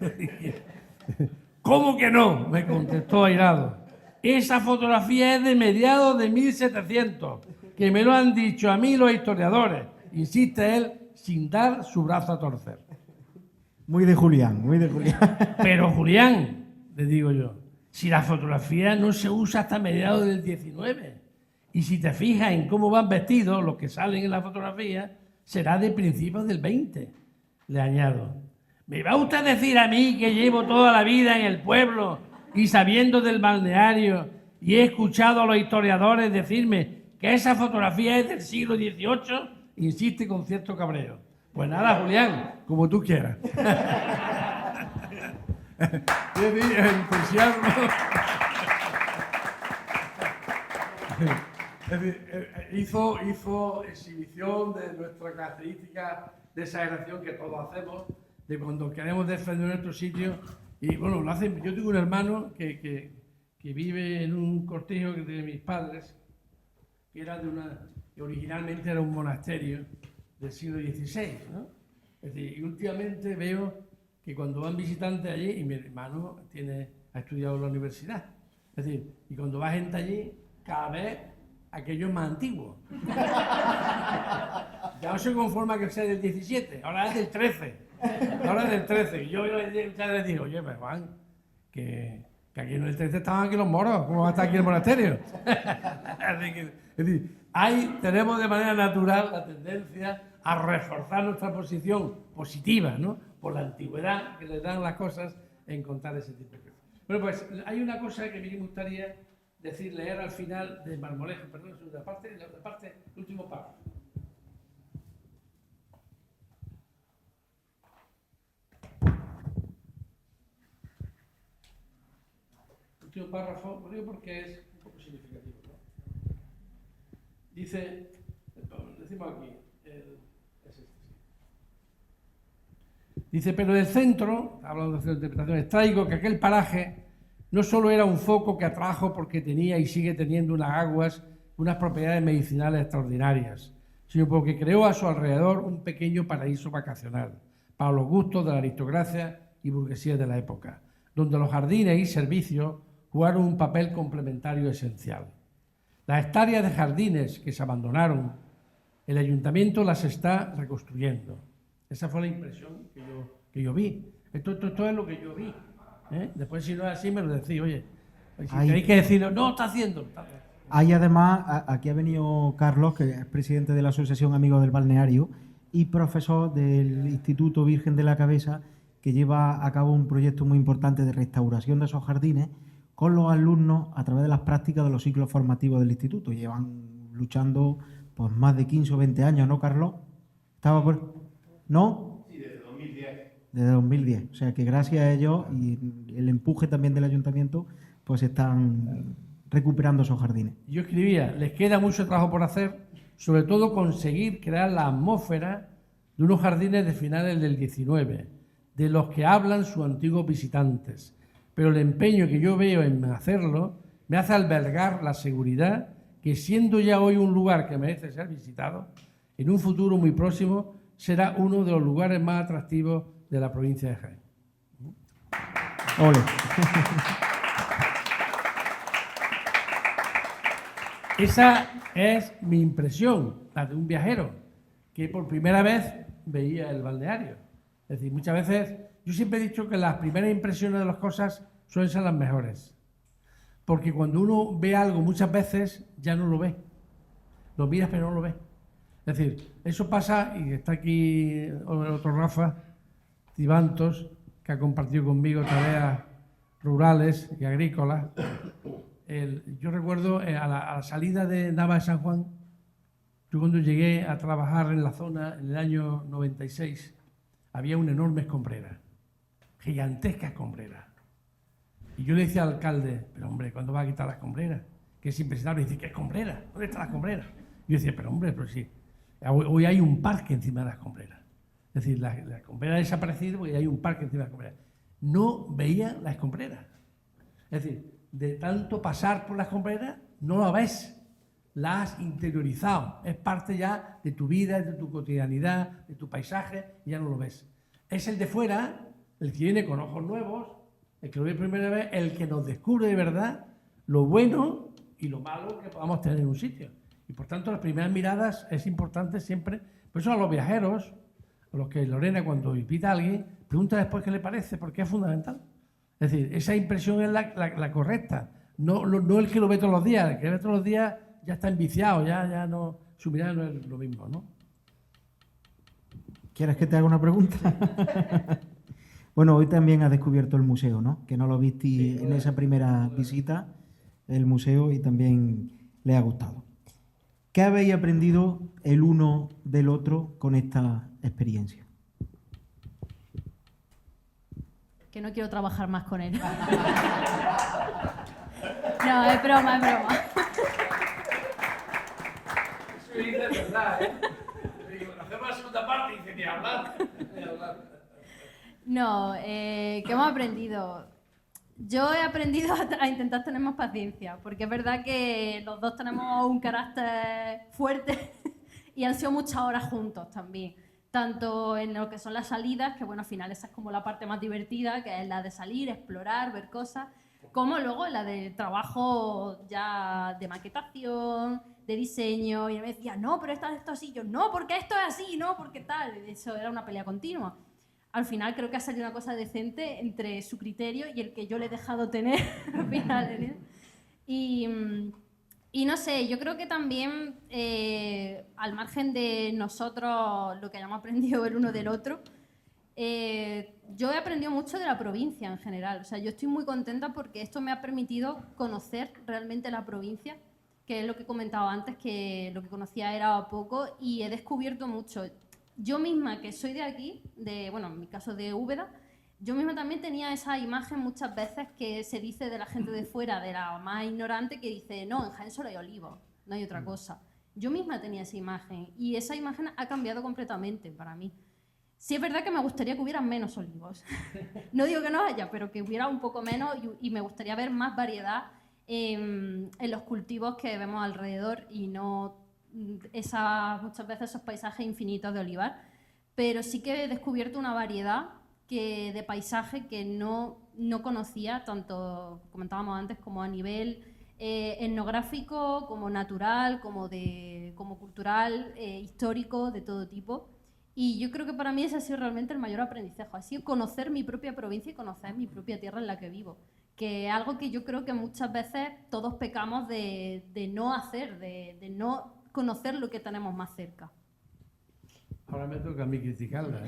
¿Cómo que no?, me contestó airado. Esa fotografía es de mediados de 1700, que me lo han dicho a mí los historiadores, insiste él sin dar su brazo a torcer. Muy de Julián, muy de Julián. Pero Julián, le digo yo, si la fotografía no se usa hasta mediados del 19, y si te fijas en cómo van vestidos los que salen en la fotografía, será de principios del 20, le añado. ¿Me va usted a decir a mí que llevo toda la vida en el pueblo y sabiendo del balneario y he escuchado a los historiadores decirme que esa fotografía es del siglo XVIII? Insiste con cierto cabreo. Pues nada, Julián, como tú quieras. El entusiasmo. Es decir, hizo exhibición de nuestra característica de exageración que todos hacemos, de cuando queremos defender nuestro sitio. Y bueno, lo hacen. Yo tengo un hermano que vive en un cortijo de mis padres, que era que originalmente era un monasterio del siglo XVI, ¿no? Es decir, y últimamente veo que cuando van visitantes allí, y mi hermano ha estudiado en la universidad, es decir, y cuando va gente allí, cada vez aquello es más antiguo. Ya no se conforma que sea del 17, ahora es del 13. Ahora es del 13. Y yo les digo, oye, pues Juan, que aquí en el 13 estaban aquí los moros, ¿cómo va a estar aquí el monasterio? Es decir, tenemos de manera natural la tendencia a reforzar nuestra posición positiva, ¿no? Por la antigüedad que le dan las cosas en contar ese tipo de cosas. Bueno, pues hay una cosa que me gustaría leer al final de Marmolejo, perdón, la parte, el último párrafo. El último párrafo, lo digo porque es un poco significativo, ¿no? Dice, decimos aquí, es este, sí. Dice, pero del centro, hablando de interpretaciones, traigo que aquel paraje no solo era un foco que atrajo porque tenía y sigue teniendo unas aguas, unas propiedades medicinales extraordinarias, sino porque creó a su alrededor un pequeño paraíso vacacional para los gustos de la aristocracia y burguesía de la época, donde los jardines y servicios jugaron un papel complementario esencial. Las hectáreas de jardines que se abandonaron, el ayuntamiento las está reconstruyendo. Esa fue la impresión que yo vi. Esto es lo que yo vi. Después, si no es así, me lo decís, oye, si tenéis que decirlo, no, está haciendo. Hay además, aquí ha venido Carlos, que es presidente de la Asociación Amigos del Balneario y profesor del Instituto Virgen de la Cabeza, que lleva a cabo un proyecto muy importante de restauración de esos jardines con los alumnos a través de las prácticas de los ciclos formativos del instituto. Llevan luchando pues más de 15 o 20 años, ¿no, Carlos? ¿Estaba por...? ¿No? Sí, desde 2010. Desde 2010. O sea que gracias a ellos y el empuje también del ayuntamiento, pues están recuperando esos jardines. Yo escribía, les queda mucho trabajo por hacer, sobre todo conseguir crear la atmósfera de unos jardines de finales del 19, de los que hablan sus antiguos visitantes. Pero el empeño que yo veo en hacerlo me hace albergar la seguridad que, siendo ya hoy un lugar que merece ser visitado, en un futuro muy próximo será uno de los lugares más atractivos de la provincia de Jaén. Ole. Esa es mi impresión, la de un viajero, que por primera vez veía el balneario. Es decir, muchas veces, yo siempre he dicho que las primeras impresiones de las cosas suelen ser las mejores. Porque cuando uno ve algo muchas veces, ya no lo ve. Lo miras pero no lo ves. Es decir, eso pasa, y está aquí el otro Rafa Tibantos, que ha compartido conmigo tareas rurales y agrícolas. Yo recuerdo a la salida de Nava de San Juan, yo cuando llegué a trabajar en la zona en el año 96, había una enorme escombrera, gigantesca escombrera. Y yo le decía al alcalde, pero hombre, ¿cuándo va a quitar la escombrera? Que es impresionante. Y dice, ¿qué escombrera? ¿Dónde está la escombrera? Yo decía, pero hombre, pero sí, hoy hay un parque encima de la escombrera. Es decir, la escombrera ha desaparecido porque hay un parque encima de la escombrera. No veía la escombrera. Es decir, de tanto pasar por la escombrera, no la ves, la has interiorizado. Es parte ya de tu vida, de tu cotidianidad, de tu paisaje, y ya no lo ves. Es el de fuera, el que viene con ojos nuevos, el que lo ve por primera vez, el que nos descubre de verdad lo bueno y lo malo que podamos tener en un sitio. Y por tanto, las primeras miradas es importante siempre. Por eso a los viajeros, a los que Lorena, cuando invita a alguien, pregunta después qué le parece, porque es fundamental. Es decir, esa impresión es la correcta. No el que lo ve todos los días. El que lo ve todos los días ya está enviciado, ya no, su mirada no es lo mismo, ¿no? ¿Quieres que te haga una pregunta? Bueno, hoy también has descubierto el museo, ¿no? Que no lo viste sí, en esa primera visita, el museo, y también le ha gustado. ¿Qué habéis aprendido el uno del otro con esta experiencia? Que no quiero trabajar más con él. No, es broma, es broma. Eso dice verdad, ¿eh? Hacemos la segunda parte y dice, ni hablar. No, ¿qué hemos aprendido? Yo he aprendido a intentar tener más paciencia, porque es verdad que los dos tenemos un carácter fuerte y han sido muchas horas juntos también. Tanto en lo que son las salidas, que bueno, al final esa es como la parte más divertida, que es la de salir, explorar, ver cosas, como luego la de trabajo ya de maquetación, de diseño, y me decía, no, pero esto así, yo, no, porque esto es así, no, porque tal. Eso era una pelea continua. Al final creo que ha salido una cosa decente entre su criterio y el que yo le he dejado tener al final. ¿Eh? Y no sé, yo creo que también, al margen de nosotros, lo que hayamos aprendido el uno del otro, yo he aprendido mucho de la provincia en general. O sea, yo estoy muy contenta porque esto me ha permitido conocer realmente la provincia, que es lo que he comentado antes, que lo que conocía era poco, y he descubierto mucho. Yo misma, que soy de aquí, bueno, en mi caso de Úbeda, yo misma también tenía esa imagen muchas veces que se dice de la gente de fuera, de la más ignorante, que dice, no, en Jaén solo hay olivos, no hay otra cosa. Yo misma tenía esa imagen y esa imagen ha cambiado completamente para mí. Sí es verdad que me gustaría que hubiera menos olivos. No digo que no haya, pero que hubiera un poco menos y me gustaría ver más variedad en los cultivos que vemos alrededor y no muchas veces esos paisajes infinitos de olivar. Pero sí que he descubierto una variedad de paisaje que no conocía, tanto, comentábamos antes, como a nivel etnográfico, como natural, como cultural, histórico, de todo tipo. Y yo creo que para mí ese ha sido realmente el mayor aprendizaje, ha sido conocer mi propia provincia y conocer mi propia tierra en la que vivo, que es algo que yo creo que muchas veces todos pecamos de no hacer, de no conocer lo que tenemos más cerca. Ahora me toca a mí criticarla,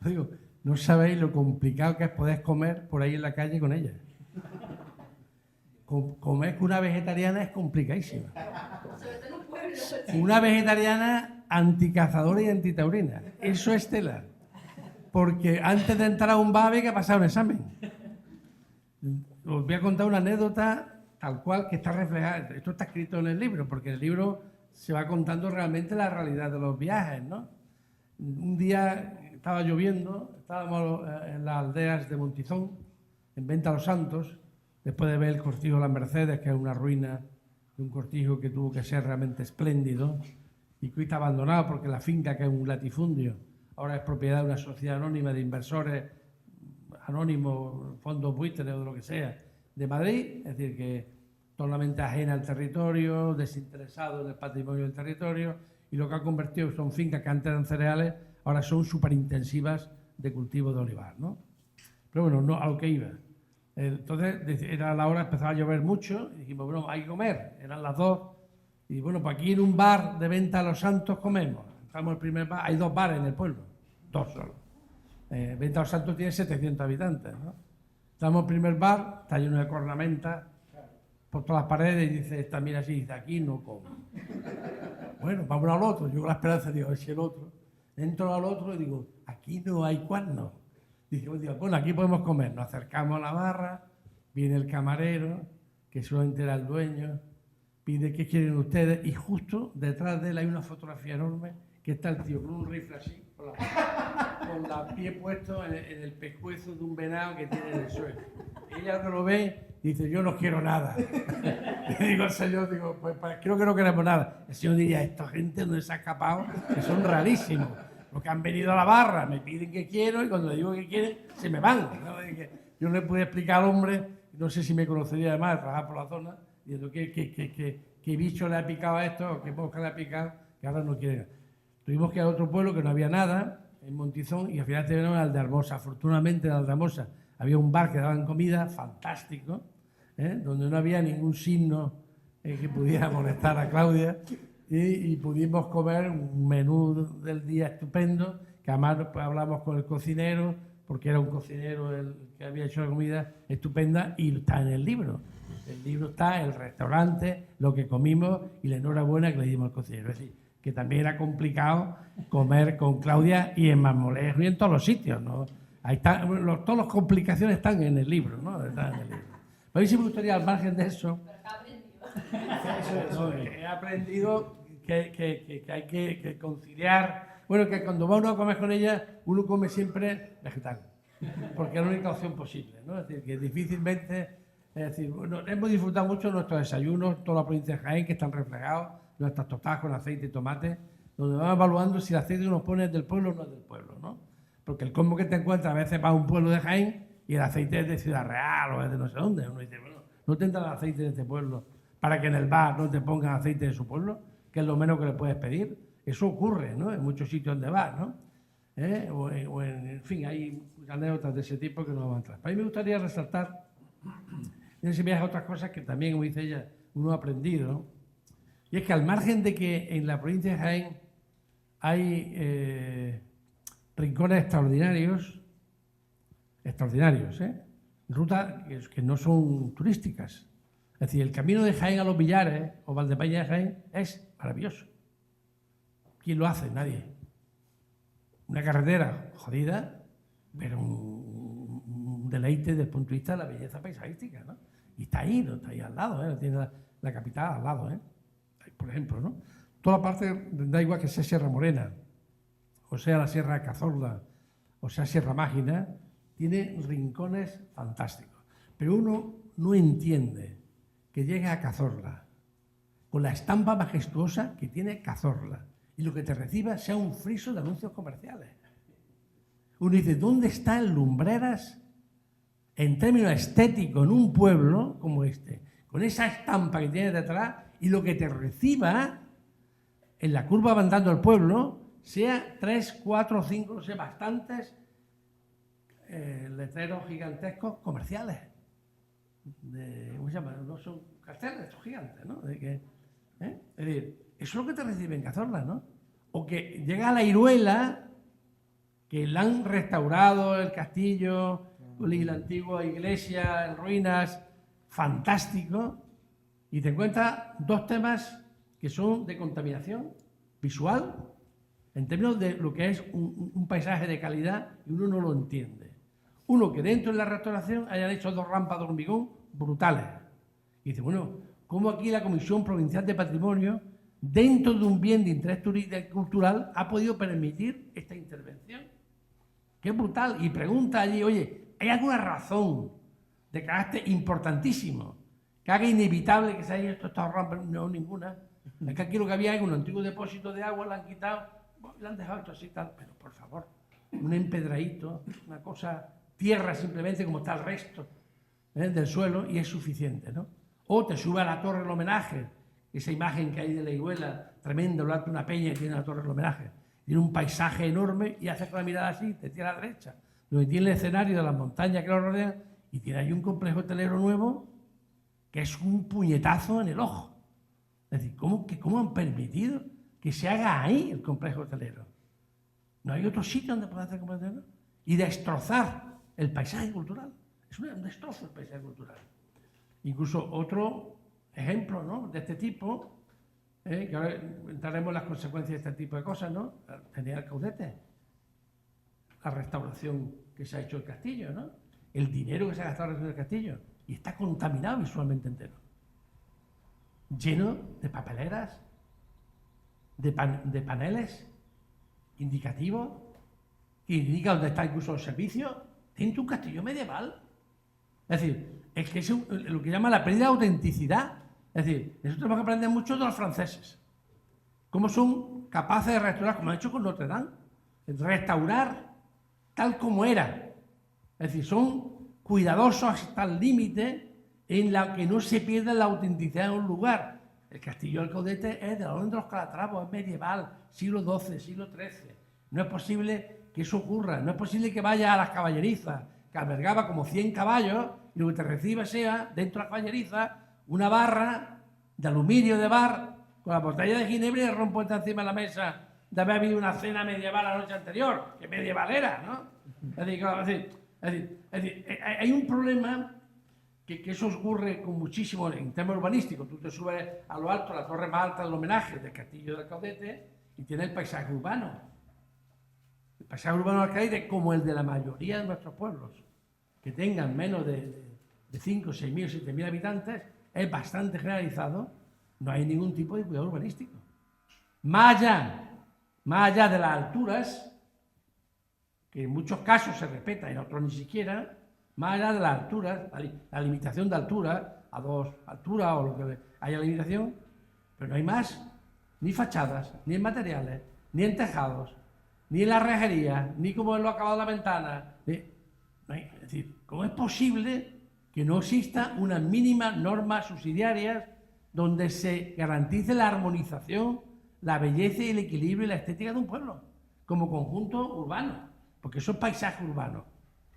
Digo, no sabéis lo complicado que es poder comer por ahí en la calle con ella. Comer con una vegetariana es complicadísima. Una vegetariana anticazadora y antitaurina. Eso es tela. Porque antes de entrar a un bar había que pasar un examen. Os voy a contar una anécdota tal cual que está reflejada. Esto está escrito en el libro, porque el libro se va contando realmente la realidad de los viajes, ¿no? Un día estaba lloviendo, estábamos en las aldeas de Montizón, en Venta los Santos, después de ver el cortijo de las Mercedes, que es una ruina de un cortijo que tuvo que ser realmente espléndido y que hoy está abandonado porque la finca, que es un latifundio, ahora es propiedad de una sociedad anónima de inversores anónimos, fondos buitres o de lo que sea, de Madrid, es decir, que totalmente ajena al territorio, desinteresado en el patrimonio del territorio, y lo que ha convertido son fincas que antes eran cereales, ahora son superintensivas de cultivo de olivar, ¿no? Pero bueno, no a lo que iba. Entonces, era la hora, empezaba a llover mucho, y dijimos, bueno, hay que comer, eran las 2, y bueno, pues aquí en un bar de Venta a los Santos comemos. Entramos al primer bar, hay 2 bares en el pueblo, 2 solo. Venta a los Santos tiene 700 habitantes, ¿no? Estamos al primer bar, está lleno de cornamentas por todas las paredes, y dice, esta mira así, dice, aquí no como. Bueno, vamos al otro, yo con la esperanza digo, a ver si el otro. Entro al otro y digo, aquí no hay cuernos. Dije, bueno, aquí podemos comer. Nos acercamos a la barra, viene el camarero, que solamente era el dueño, pide qué quieren ustedes, y justo detrás de él hay una fotografía enorme que está el tío con un rifle así, con la pie puesto en el pescuezo de un venado que tiene en el suelo. Ella lo ve y dice, yo no quiero nada. Le digo al señor, pues creo que no queremos nada. El señor diría, esta gente no se ha escapado, que son rarísimos. Los que han venido a la barra me piden que quiero y cuando le digo que quieren, se me van, ¿no? Yo no le pude explicar al hombre, no sé si me conocería además, trabajar por la zona, diciendo qué bicho le ha picado a esto, o qué mosca le ha picado, que ahora no quieren. Tuvimos que ir a otro pueblo que no había nada, en Montizón, y al final terminamos en Aldehermosa. Afortunadamente en Aldehermosa había un bar que daban comida fantástico, donde no había ningún signo que pudiera molestar a Claudia, y pudimos comer un menú del día estupendo, que además pues, hablamos con el cocinero, porque era un cocinero el que había hecho la comida estupenda, y está en el libro. El libro está, el restaurante, lo que comimos y la enhorabuena que le dimos al cocinero. Es decir, que también era complicado comer con Claudia y en Marmolejo y en todos los sitios, ¿no? Ahí está, todas las complicaciones están en el libro, ¿no? Están en el libro. A mí sí me gustaría, al margen de eso, he aprendido que hay que conciliar. Bueno, que cuando va uno a comer con ella, uno come siempre vegetal, porque es la única opción posible, ¿no? Es decir, que difícilmente, bueno, hemos disfrutado mucho de nuestros desayunos, toda la provincia de Jaén, que están reflejados, nuestras tostadas con aceite y tomate, donde vamos evaluando si el aceite que nos pone es del pueblo o no es del pueblo, ¿no? Porque el combo que te encuentras, a veces vas a un pueblo de Jaén y el aceite es de Ciudad Real o es de no sé dónde. Uno dice, bueno, no tendrán aceite de este pueblo para que en el bar no te pongan aceite de su pueblo, que es lo menos que le puedes pedir. Eso ocurre, ¿no? En muchos sitios donde vas, ¿no? En fin, hay anécdotas de ese tipo que no van a entrar. A mí me gustaría resaltar en ese viaje otras cosas que también, como dice ella, uno ha aprendido, ¿no? Y es que al margen de que en la provincia de Jaén hay rincones extraordinarios, rutas que no son turísticas. Es decir, el camino de Jaén a los Villares o Valdepeñas de Jaén es maravilloso. ¿Quién lo hace? Nadie. Una carretera jodida, pero un deleite desde el punto de vista de la belleza paisajística, ¿no? Y está ahí, ¿no? Está ahí al lado, ¿eh? Tiene la capital al lado, ¿eh? Por ejemplo, ¿no? Toda la parte, da igual que sea Sierra Morena, o sea la Sierra de Cazorla, o sea Sierra Mágina, tiene rincones fantásticos. Pero uno no entiende que llegue a Cazorla con la estampa majestuosa que tiene Cazorla y lo que te reciba sea un friso de anuncios comerciales. Uno dice, ¿dónde está el Lumbreras en términos estéticos en un pueblo como este? Con esa estampa que tiene detrás y lo que te reciba en la curva andando al pueblo sea 3, 4, 5, no sé, bastantes letreros gigantescos comerciales. ¿Cómo se llama? No son carteles, estos gigantes, ¿no? Es decir, eso es lo que te recibe en Cazorla, ¿no? O que llega a la Iruela, que la han restaurado el castillo y la antigua iglesia en ruinas, fantástico, y te encuentras dos temas que son de contaminación visual, en términos de lo que es un paisaje de calidad, y uno no lo entiende. Uno, que dentro de la restauración hayan hecho 2 rampas de hormigón brutales. Y dice, bueno, ¿cómo aquí la Comisión Provincial de Patrimonio, dentro de un bien de interés cultural, ha podido permitir esta intervención? Que es brutal. Y pregunta allí, oye, ¿hay alguna razón de carácter importantísimo que haga inevitable que se haya hecho estas rampas? No, ninguna. Es que aquí lo que había es un antiguo depósito de agua, lo han quitado, lo han dejado hecho así tal. Pero por favor, un empedradito, una cosa, tierra simplemente como está el resto del suelo, y es suficiente, ¿no? O te sube a la torre del homenaje, esa imagen que hay de la Iguela, tremenda, lo alto de una peña y tiene la torre del homenaje. Tiene un paisaje enorme y haces con la mirada así, te tira a la derecha, donde tiene el escenario de las montañas que lo rodean, y tiene ahí un complejo hotelero nuevo que es un puñetazo en el ojo. Es decir, ¿cómo han permitido que se haga ahí el complejo hotelero? ¿No hay otro sitio donde pueda hacer complejo hotelero? Y destrozar el paisaje cultural. Es un destrozo el paisaje cultural. Incluso otro ejemplo, ¿no?, de este tipo, que ahora entraremos en las consecuencias de este tipo de cosas, ¿no? Tenía el Caudete, la restauración que se ha hecho del castillo, ¿no? El dinero que se ha gastado en el castillo, y está contaminado visualmente entero, lleno de papeleras, de paneles indicativos que indican dónde están incluso los servicios dentro de un castillo medieval. Es decir, es que es lo que llama la pérdida de autenticidad. Es decir, nosotros tenemos que aprender mucho de los franceses. Cómo son capaces de restaurar, como han hecho con Notre Dame, restaurar tal como era. Es decir, son cuidadosos hasta el límite en la que no se pierda la autenticidad de un lugar. El castillo del Caudete es de la Orden de los Calatravos, es medieval, siglo XII, siglo XIII. No es posible que eso ocurra, no es posible que vaya a las caballerizas, que albergaba como 100 caballos, y lo que te reciba sea, dentro de la caballeriza, una barra de aluminio de bar, con la botella de ginebra y el rompo está encima de la mesa de haber habido una cena medieval la noche anterior, que medieval era, ¿no? Es decir, hay un problema que eso ocurre con muchísimo en tema urbanístico. Tú te subes a lo alto, a la torre más alta del homenaje del castillo del Caudete, y tienes el paisaje urbano. El paisaje urbano de Alcaide, como el de la mayoría de nuestros pueblos, que tengan menos de 5, 6.000 o 7.000 habitantes, es bastante generalizado. No hay ningún tipo de cuidado urbanístico. Más allá de las alturas, que en muchos casos se respeta y en otros ni siquiera, más allá de las alturas, la limitación de altura, a 2 alturas o lo que haya limitación, pero no hay más, ni fachadas, ni en materiales, ni en tejados, ni en la rejería, ni como en lo acabado de la ventana. No Es decir, ¿cómo es posible que no exista unas mínimas normas subsidiarias donde se garantice la armonización, la belleza y el equilibrio y la estética de un pueblo como conjunto urbano? Porque eso es paisaje urbano.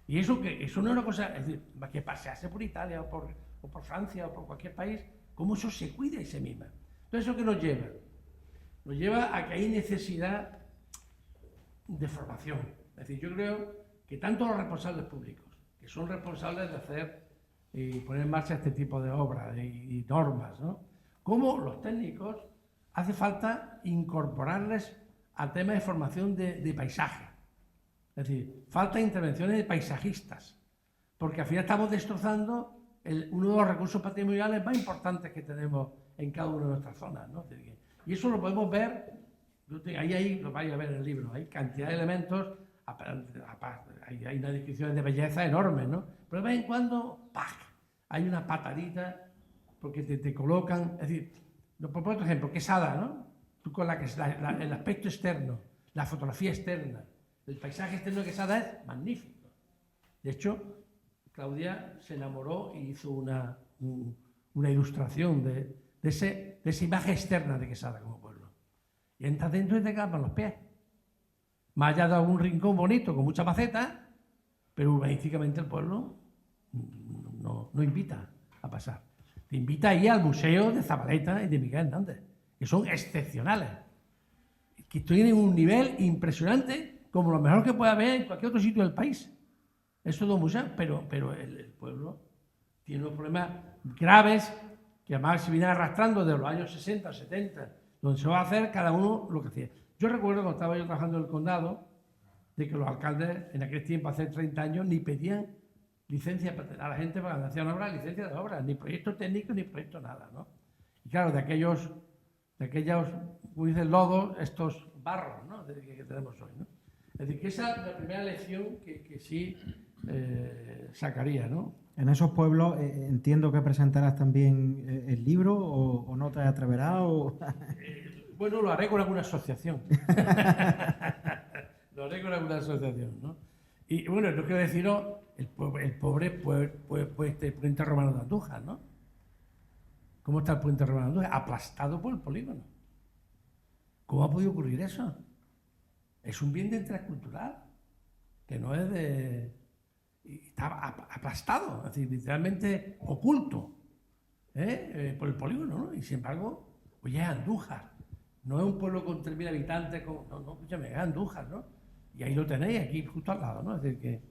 Y eso no es una cosa, es decir, que pasearse por Italia o por Francia o por cualquier país, cómo eso se cuida y se mima. Entonces, ¿eso qué nos lleva? Nos lleva a que hay necesidad de formación. Es decir, yo creo que tanto los responsables públicos, que son responsables de hacer y poner en marcha este tipo de obras y normas, ¿no?, como los técnicos, hace falta incorporarles al tema de formación de paisaje. Es decir, falta intervenciones de paisajistas, porque al final estamos destrozando uno de los recursos patrimoniales más importantes que tenemos en cada una de nuestras zonas, ¿no? Y eso lo podemos ver, ahí lo vais a ver en el libro, hay cantidad de elementos, hay unas descripciones de belleza enormes, ¿no? Pero de vez en cuando, ¡pac!, hay una patadita, porque te colocan, es decir, por otro ejemplo, Quesada, ¿no? Tú con el aspecto externo, la fotografía externa, el paisaje externo de Quesada es magnífico. De hecho, Claudia se enamoró y hizo una ilustración de esa imagen externa de Quesada como pueblo. Y entras dentro y te capan los pies. Más allá de algún rincón bonito con mucha maceta, pero urbanísticamente el pueblo no invita a pasar. Te invita a ir al museo de Zabaleta y de Miguel Hernández, que son excepcionales, que tienen un nivel impresionante, como lo mejor que puede haber en cualquier otro sitio del país. Esos dos museos, pero el pueblo tiene unos problemas graves que además se vienen arrastrando desde los años 60, 70, donde se va a hacer cada uno lo que hacía. Yo recuerdo cuando estaba yo trabajando en el condado, de que los alcaldes en aquel tiempo, hace 30 años, ni pedían licencia a la gente para hacer obras, licencia de obras, ni proyectos técnicos, ni proyectos nada, ¿no? Y claro, de aquellos, como dicen, lodos, estos barros, ¿no?, que tenemos hoy, ¿no? Es decir, que esa es la primera lección que sí sacaría, ¿no? En esos pueblos entiendo que presentarás también el libro o no te atreverás o... Bueno, lo haré con alguna asociación. Lo haré con alguna asociación, ¿no? Y bueno, no quiero deciros el pobre puente romano de Andújar, ¿no? ¿Cómo está el puente romano de Andújar? Aplastado por el polígono. ¿Cómo ha podido ocurrir eso? Es un bien de interés cultural, que no es de... Está aplastado, es decir, literalmente oculto por el polígono, ¿no? Y sin embargo, oye, es Andújar. No es un pueblo con 3.000 habitantes, no, escúchame, es Andújar, ¿no? Y ahí lo tenéis, aquí justo al lado, ¿no? Es decir, que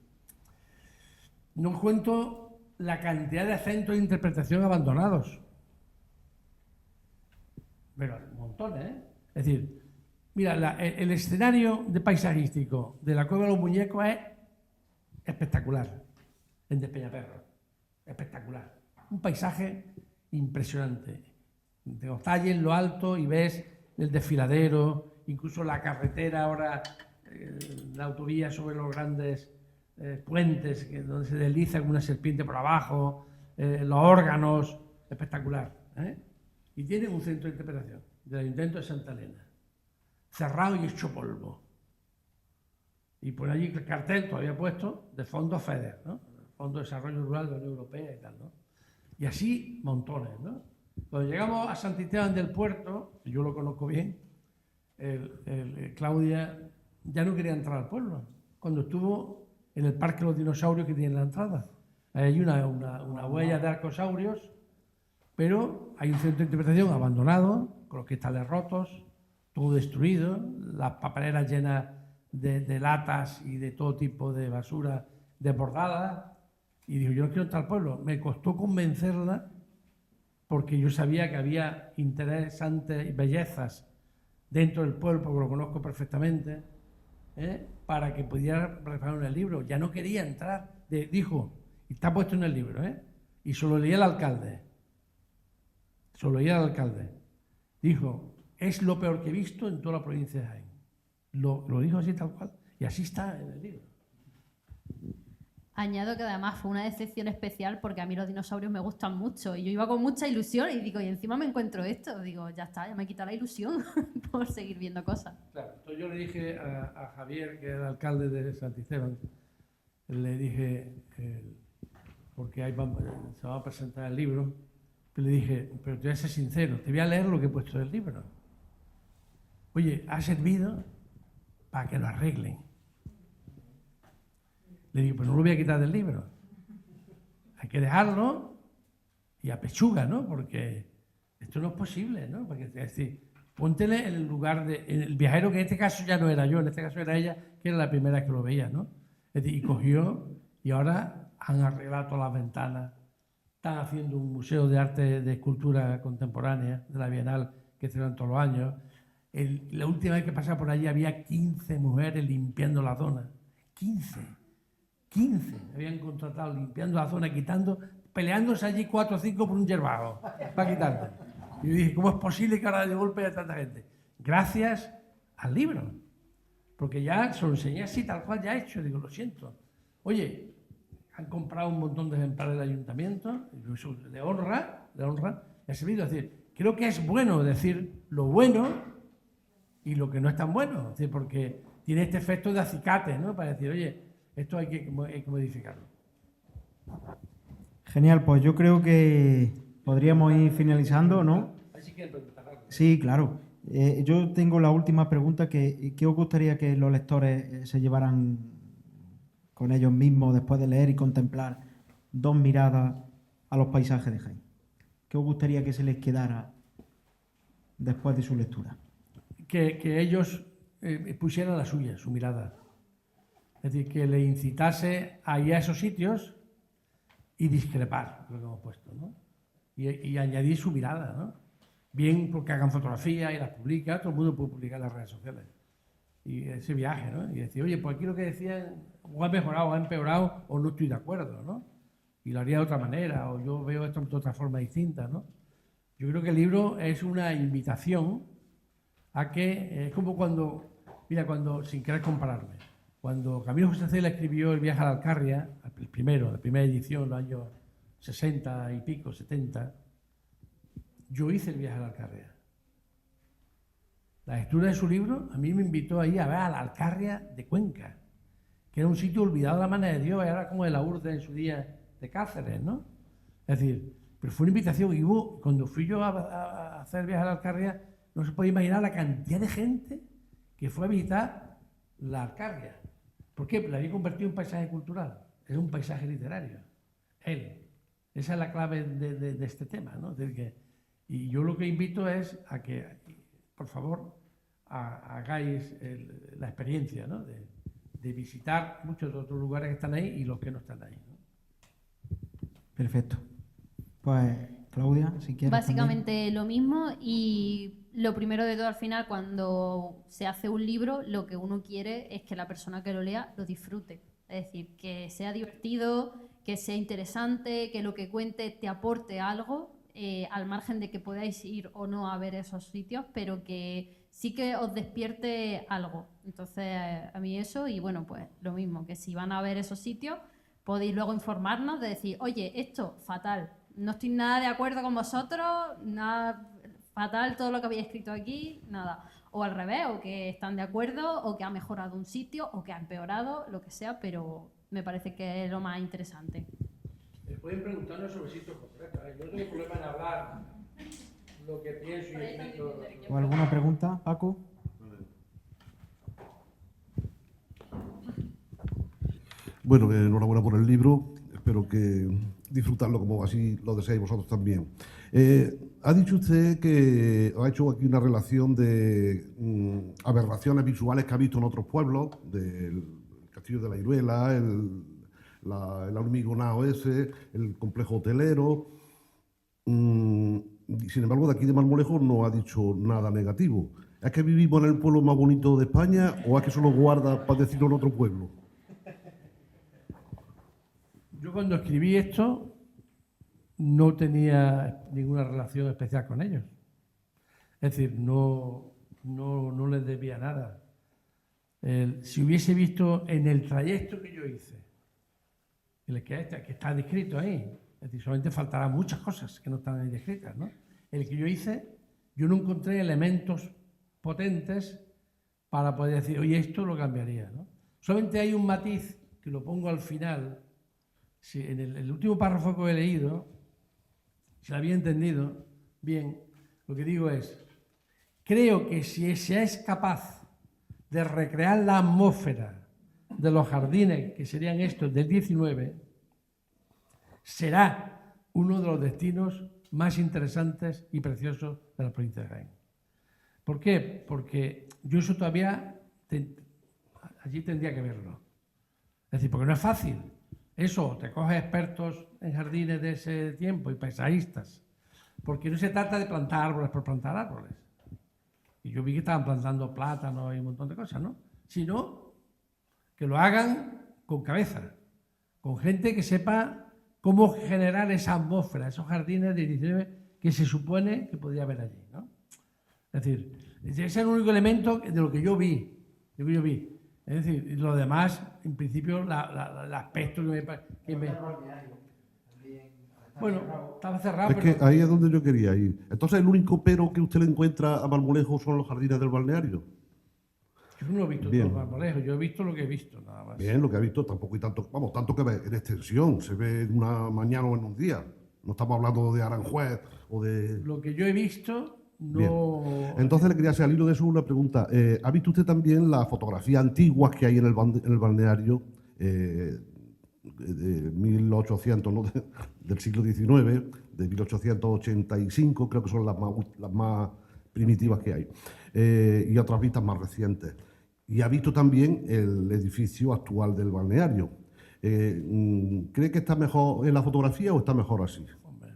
no os cuento la cantidad de centros de interpretación abandonados. Pero montones, ¿eh? Es decir, mira, el escenario paisagístico de la Cueva de los Muñecos es espectacular, en Despeñaperros. Espectacular. Un paisaje impresionante. Te estás allí en lo alto y ves el desfiladero, incluso la carretera ahora, la autovía sobre los grandes puentes, donde se desliza como una serpiente por abajo, los órganos, espectacular, ¿eh? Y tiene un centro de interpretación del Ayuntamiento de Santa Elena, cerrado y hecho polvo. Y por allí el cartel todavía puesto de Fondo FEDER, ¿no? Fondo de Desarrollo Rural de la Unión Europea y tal, ¿no? Y así montones, ¿no? Cuando llegamos a Santisteban del Puerto, yo lo conozco bien, Claudia ya no quería entrar al pueblo. Cuando estuvo en el Parque de los Dinosaurios que tiene la entrada, hay una huella de arcosaurios, pero hay un centro de interpretación abandonado, con los cristales rotos, todo destruido, las papeleras llenas de latas y de todo tipo de basura desbordada. Y digo, yo no quiero entrar al pueblo. Me costó convencerla porque yo sabía que había interesantes bellezas dentro del pueblo, porque lo conozco perfectamente, para que pudiera preparar en el libro. Ya no quería entrar. Dijo, y está puesto en el libro, y se lo leía al alcalde. Se lo leía al alcalde. Dijo, es lo peor que he visto en toda la provincia de Jaén. Lo dijo así tal cual. Y así está en el libro. Añado que además fue una decepción especial porque a mí los dinosaurios me gustan mucho y yo iba con mucha ilusión y digo, y encima me encuentro esto. Digo, ya está, ya me he quitado la ilusión por seguir viendo cosas. Claro, entonces yo le dije a Javier, que era alcalde de Santisteban, le dije, porque se va a presentar el libro, le dije, pero te voy a ser sincero, te voy a leer lo que he puesto del libro. Oye, ha servido para que lo arreglen. Le digo, pero no lo voy a quitar del libro. Hay que dejarlo y a pechuga, ¿no? Porque esto no es posible, ¿no? Porque, es decir, póntele en el lugar de... El viajero, que en este caso ya no era yo, en este caso era ella, que era la primera que lo veía, ¿no? Es decir, y cogió, y ahora han arreglado todas las ventanas, están haciendo un museo de arte, de escultura contemporánea, de la Bienal, que celebran todos los años. La última vez que pasaba por allí había 15 mujeres limpiando la zona. 15 habían contratado limpiando la zona, peleándose allí 4 o 5 por un yerbajo para quitarlo. Y yo dije, ¿cómo es posible que ahora de golpe haya tanta gente? Gracias al libro, porque ya se lo enseñé así, tal cual ya hecho. Digo, lo siento. Oye, han comprado un montón de ejemplares del ayuntamiento, de honra, y ha servido. Es decir, creo que es bueno decir lo bueno y lo que no es tan bueno, es decir, porque tiene este efecto de acicate, ¿no? Para decir, oye, esto hay que modificarlo. Genial, pues yo creo que podríamos ir finalizando, ¿no? Sí, claro. Yo tengo la última pregunta, ¿qué os gustaría que los lectores se llevaran con ellos mismos después de leer y contemplar dos miradas a los paisajes de Jaén? ¿Qué os gustaría que se les quedara después de su lectura? Que ellos pusieran la suya, su mirada. Es decir, que le incitase a ir a esos sitios y discrepar, lo que hemos puesto, ¿no? Y añadir su mirada, ¿no? Bien porque hagan fotografías y las publican, todo el mundo puede publicar en las redes sociales. Y ese viaje, ¿no? Y decir, oye, pues aquí lo que decían, o ha mejorado, o ha empeorado, o no estoy de acuerdo, ¿no? Y lo haría de otra manera, o yo veo esto de otra forma distinta, ¿no? Yo creo que el libro es una invitación a que, es como cuando, mira, sin querer compararme, cuando Camilo José Cela escribió El viaje a la Alcarria, la primera edición, en los años 60 y pico, 70, yo hice el viaje a la Alcarria. La lectura de su libro a mí me invitó ahí a ver a la Alcarria de Cuenca, que era un sitio olvidado de la mano de Dios, era como de la Urdes en su día de Cáceres, ¿no? Es decir, pero fue una invitación y cuando fui yo a hacer el viaje a la Alcarria, no se puede imaginar la cantidad de gente que fue a visitar la Alcarria. ¿Por qué? Porque la había convertido en paisaje cultural, es un paisaje literario. Esa es la clave de este tema, ¿no? Es decir, y yo lo que invito es a que, por favor, hagáis la experiencia, ¿no? De visitar muchos de otros lugares que están ahí y los que no están ahí, ¿no? Perfecto. Pues, Claudia, si quieres. Básicamente también. lo mismo, y lo primero de todo, al final, cuando se hace un libro, lo que uno quiere es que la persona que lo lea lo disfrute. Es decir, que sea divertido, que sea interesante, que lo que cuente te aporte algo, al margen de que podáis ir o no a ver esos sitios, pero que sí que os despierte algo. Entonces, a mí eso, y bueno, pues lo mismo, que si van a ver esos sitios, podéis luego informarnos de decir, oye, esto, fatal, no estoy nada de acuerdo con vosotros, nada, fatal todo lo que habéis escrito aquí, nada. O al revés, o que están de acuerdo, o que ha mejorado un sitio, o que ha empeorado, lo que sea, pero me parece que es lo más interesante. Pueden preguntarnos sobre sitios concretos, ¿eh? Yo no tengo problema en hablar lo que pienso y explico. ¿O alguna pregunta, Paco? Bueno, enhorabuena por el libro, espero que disfrutarlo como así lo deseáis vosotros también. Ha dicho usted que ha hecho aquí una relación de aberraciones visuales que ha visto en otros pueblos, del Castillo de la Iruela, el hormigonao ese, el complejo hotelero. Sin embargo, de aquí de Marmolejo no ha dicho nada negativo. ¿Es que vivimos en el pueblo más bonito de España o es que solo guarda para decirlo en otro pueblo? Yo cuando escribí esto no tenía ninguna relación especial con ellos. Es decir, no les debía nada. Si hubiese visto en el trayecto que yo hice, el que está descrito ahí, es decir, solamente faltarán muchas cosas que no están ahí descritas, ¿no? El que yo hice, yo no encontré elementos potentes para poder decir, oye, esto lo cambiaría, ¿no? Solamente hay un matiz que lo pongo al final, si en el último párrafo que he leído, si lo había entendido bien, lo que digo es, creo que si se es capaz de recrear la atmósfera de los jardines, que serían estos del 19, será uno de los destinos más interesantes y preciosos de la provincia de Jaén. ¿Por qué? Porque yo eso todavía allí tendría que verlo. Es decir, porque no es fácil. Eso, te coges expertos en jardines de ese tiempo y paisajistas, porque no se trata de plantar árboles por plantar árboles. Y yo vi que estaban plantando plátanos y un montón de cosas, ¿no? Sino que lo hagan con cabeza, con gente que sepa cómo generar esa atmósfera, esos jardines de 19 que se supone que podría haber allí, ¿no? Es decir, ese es el único elemento de lo que yo vi. Es decir, y lo demás, en principio, el aspecto que me... Bueno, estaba cerrado, Es que ahí es donde yo quería ir. Entonces, el único pero que usted le encuentra a Marmolejo son los jardines del balneario. Yo no he visto Bien. todo Marmolejo, yo he visto lo que he visto, nada más. Bien, lo que ha visto tampoco y tanto, vamos, tanto que ve en extensión, se ve en una mañana o en un día. No estamos hablando de Aranjuez o de... Lo que yo he visto, Bien. no... Entonces le quería hacer al hilo de eso una pregunta. ¿Ha visto usted también las fotografías antiguas que hay en el balneario de 1800, ¿no? Del siglo XIX, de 1885, creo que son las más primitivas que hay, y otras vistas más recientes? Y ha visto también el edificio actual del balneario. ¿Cree que está mejor en la fotografía o está mejor así? Hombre,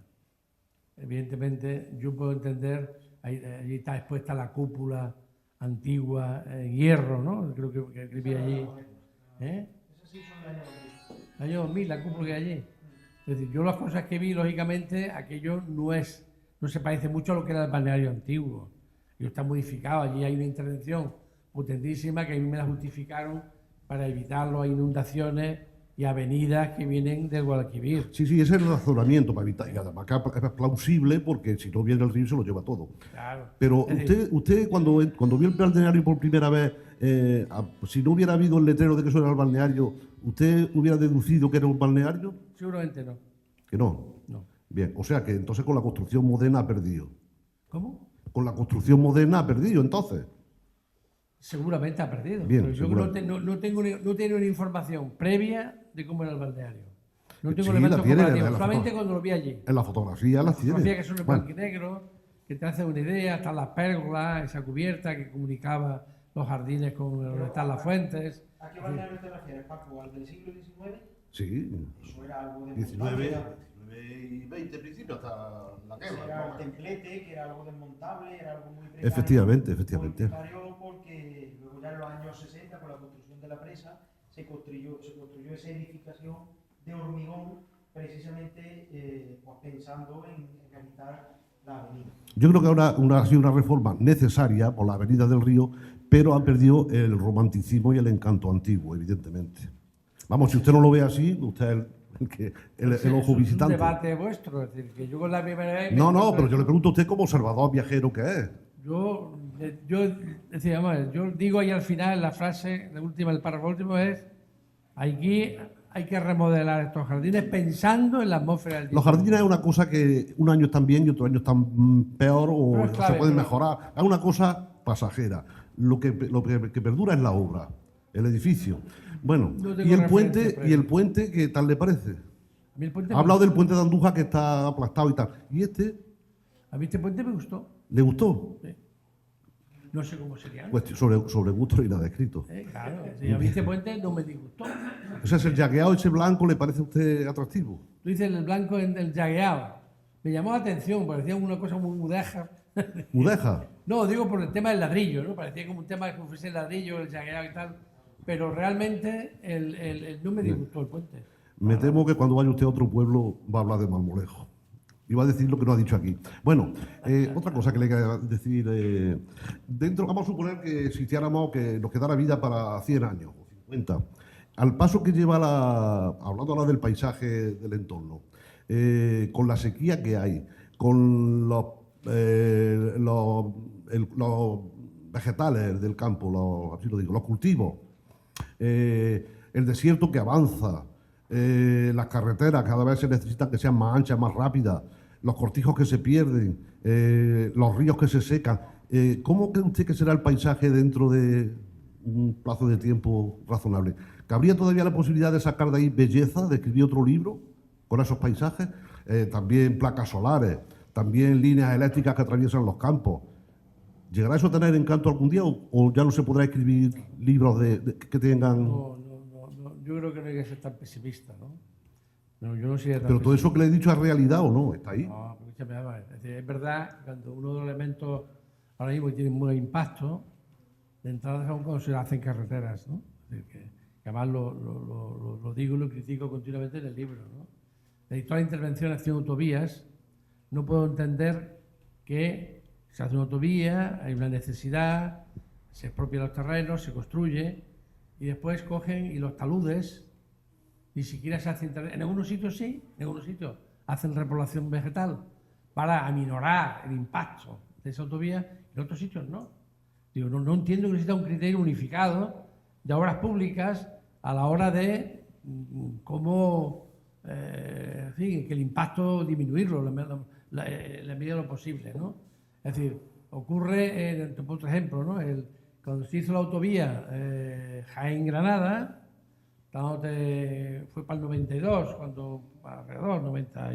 evidentemente, yo puedo entender, allí está expuesta la cúpula antigua en hierro, ¿no? Creo que vi allí. ¿Eh? Año 2000, la cúpula que hay allí. Es decir, yo las cosas que vi, lógicamente, aquello no se parece mucho a lo que era el balneario antiguo. Y está modificado, allí hay una intervención potentísima que a mí me la justificaron para evitar las inundaciones y avenidas que vienen del Guadalquivir. Sí, ese es el razonamiento para evitar. Y además que es plausible porque si no viene el río se lo lleva todo. Claro. Pero Es decir, usted cuando vio el balneario por primera vez, si no hubiera habido el letrero de que eso era el balneario, ¿usted hubiera deducido que era un balneario? seguramente no. Que no. No. Bien, o sea que entonces con la construcción moderna ha perdido. ¿Cómo? Con la construcción moderna ha perdido, entonces. Seguramente ha perdido. Bien, pero yo seguramente. no tengo una información previa de cómo era el balneario. No tengo Sí, elementos la tiene, comparativos, la solamente foto- cuando lo vi allí. En la fotografía las tiene. Fotografía que son en Bueno, blanco y negro, que te hace una idea, están las pérgolas, esa cubierta que comunicaba los jardines con donde están las fuentes. ¿A qué balneario te refieres, Paco? ¿Al del siglo XIX? sí. Eso era algo de 19 montable, y 20 principios hasta la era el templete, que era algo desmontable, era algo muy precario. Efectivamente. Muy precario porque luego ya en los años 60, con la construcción de la presa, se construyó esa edificación de hormigón precisamente pues pensando en realizar la avenida. Yo creo que ahora ha sido una reforma necesaria por la Avenida del Río, pero han perdido el romanticismo y el encanto antiguo, evidentemente. Vamos, si usted no lo ve así, usted es el ojo Es visitante. un debate vuestro, es decir, que yo con la primera vez... No, pero yo le pregunto a usted como observador viajero que es. Yo decía, vamos, yo digo ahí al final, la frase, la última, el párrafo último es, aquí hay que remodelar estos jardines pensando en la atmósfera del Los jardines es una cosa que un año están bien y otro año están peor o No es clave, se pueden no. mejorar. Es una cosa pasajera. Lo que perdura es la obra, el edificio. Bueno, No tengo y el referencia puente, ¿qué tal le parece? A mí el puente Ha hablado del puente de Andújar que está aplastado y tal. ¿Y A mí este puente me gustó. le gustó? Sí. No sé cómo sería. Pues sobre gusto y nada escrito. Claro, sí, a mí este puente no me disgustó. O sea, el llagueado ese blanco le parece a usted atractivo. Tú dices el blanco del llagueado. Me llamó la atención, parecía una cosa muy mudeja. Mudeja. No, digo por el tema del ladrillo, ¿no? Parecía como un tema que fuese el ladrillo, el llagueado y tal. Pero realmente no me disgustó el puente. Me temo que cuando vaya usted a otro pueblo va a hablar de Marmolejo. Y va a decir lo que no ha dicho aquí. Bueno, otra cosa que le quería decir. Vamos a suponer que existiéramos, que nos quedara vida para 100 años o 50. Al paso que lleva hablando ahora del paisaje del entorno, con la sequía que hay, con los vegetales del campo, así lo digo, los cultivos, el desierto que avanza, las carreteras cada vez se necesitan que sean más anchas, más rápidas, los cortijos que se pierden, los ríos que se secan. ¿Cómo cree usted que será el paisaje dentro de un plazo de tiempo razonable? ¿Cabría todavía la posibilidad de sacar de ahí belleza, de escribir otro libro con esos paisajes? También placas solares, también líneas eléctricas que atraviesan los campos. ¿Llegará eso a tener encanto algún día o ya no se podrá escribir libros que tengan...? No, yo creo que no hay que ser tan pesimista, ¿no? No, yo no sería tan Pero todo eso que le he dicho es realidad o no, está ahí. No, escúchame, a ver, es verdad, cuando uno de los elementos ahora mismo tiene un buen impacto, de entrada son cuando se hacen carreteras, ¿no? Es decir, que además lo digo y lo critico continuamente en el libro, ¿no? De toda la intervención haciendo autovías, no puedo entender que se hace una autovía, hay una necesidad, se expropia los terrenos, se construye y después cogen y los taludes ni siquiera se hacen. En algunos sitios sí, en algunos sitios hacen repoblación vegetal para aminorar el impacto de esa autovía, en otros sitios no. Digo, no entiendo que necesita un criterio unificado de obras públicas a la hora de cómo, en fin, que el impacto disminuirlo en la medida de lo posible, ¿no? Es decir, ocurre, por ejemplo, ¿no? Cuando se hizo la autovía Jaén-Granada, fue para el 92, alrededor 90,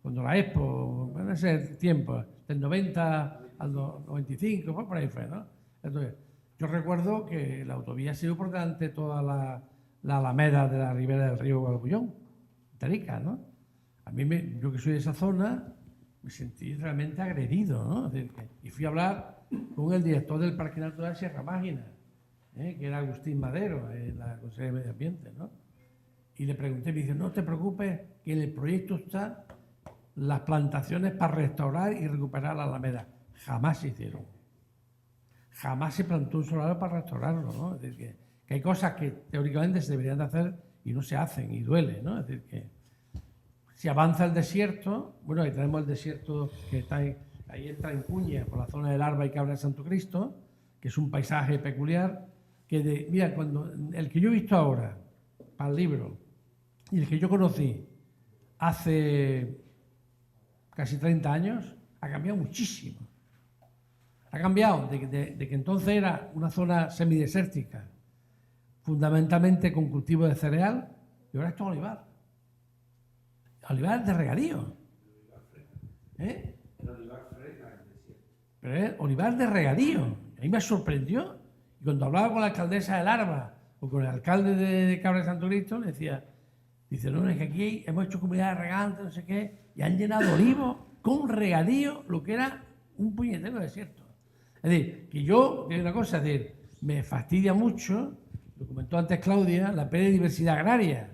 cuando la Expo, en ese tiempo, del 90 al 95, por ahí fue, ¿no? Entonces, yo recuerdo que la autovía se dio por delante toda la alameda de la ribera del río Guadalquivir, Tarica, ¿no? Yo que soy de esa zona, me sentí realmente agredido, ¿no? Es decir, y fui a hablar con el director del Parque Natural Sierra Mágina, que era Agustín Madero, la Consejería de Medio Ambiente, ¿no? Y le pregunté, me dice, no te preocupes, que en el proyecto están las plantaciones para restaurar y recuperar la alameda. Jamás se hicieron. Jamás se plantó un solar para restaurarlo, ¿no? Es decir, que hay cosas que teóricamente se deberían de hacer y no se hacen, y duele, ¿no? Es decir, que si avanza el desierto, bueno, ahí tenemos el desierto que está ahí entra en Cuña, por la zona del Arba y Cabra de Santo Cristo, que es un paisaje peculiar, mira, el que yo he visto ahora, para el libro, y el que yo conocí hace casi 30 años, ha cambiado muchísimo. Ha cambiado de que entonces era una zona semidesértica, fundamentalmente con cultivo de cereal, y ahora es todo olivar. Olivar de regadío. Pero es olivar de regadío. A mí me sorprendió. Y cuando hablaba con la alcaldesa del Arba o con el alcalde de Cabra de Santo Cristo, le dice, no, es que aquí hemos hecho comunidades regantes, no sé qué, y han llenado olivos con regadío lo que era un puñetero desierto. Es decir, que yo, digo una cosa, es decir, me fastidia mucho, lo comentó antes Claudia, la pérdida de diversidad agraria,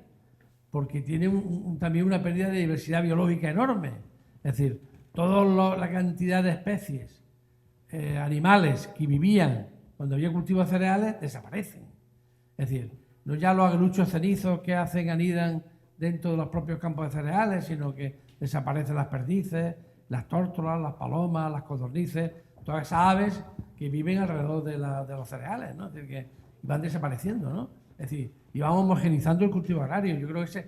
porque tiene también una pérdida de diversidad biológica enorme. Es decir, toda la cantidad de especies, animales que vivían cuando había cultivo de cereales, desaparecen. Es decir, no ya los aguiluchos cenizos que anidan dentro de los propios campos de cereales, sino que desaparecen las perdices, las tórtolas, las palomas, las codornices, todas esas aves que viven alrededor de los cereales, ¿no? Es decir, que van desapareciendo, ¿no? Es decir, y vamos homogenizando el cultivo agrario. Yo creo que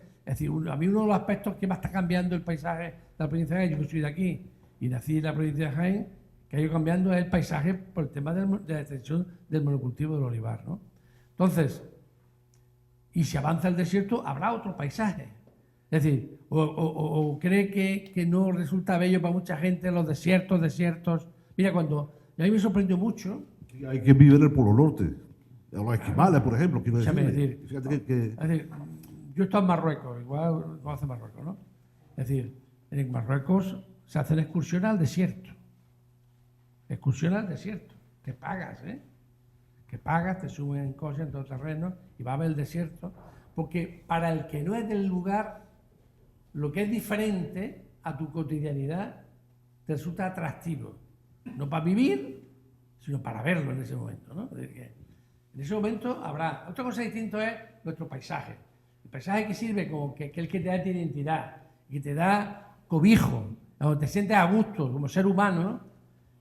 a mí uno de los aspectos que más está cambiando el paisaje de la provincia de Jaén, yo que soy de aquí y nací en la provincia de Jaén, que ha ido cambiando es el paisaje por el tema de la extensión del monocultivo del olivar, ¿no? Entonces, y si avanza el desierto, habrá otro paisaje. Es decir, o cree que no resulta bello para mucha gente los desiertos. Mira, a mí me sorprendió mucho. Hay que vivir en el Polo Norte. A los esquimales, por ejemplo, quiero decir. Es decir, yo he estado en Marruecos, igual conoce Marruecos, ¿no? Es decir, en Marruecos se hacen excursiones al desierto. Excursiones al desierto. Que pagas, Que pagas, te suben en coche, en todo terreno, y va a ver el desierto. Porque para el que no es del lugar, lo que es diferente a tu cotidianidad te resulta atractivo. No para vivir, sino para verlo en ese momento, ¿no? Es decir, que en ese momento habrá. Otra cosa distinta es nuestro paisaje. El paisaje que sirve como que el que te da identidad, que te da cobijo, donde te sientes a gusto como ser humano,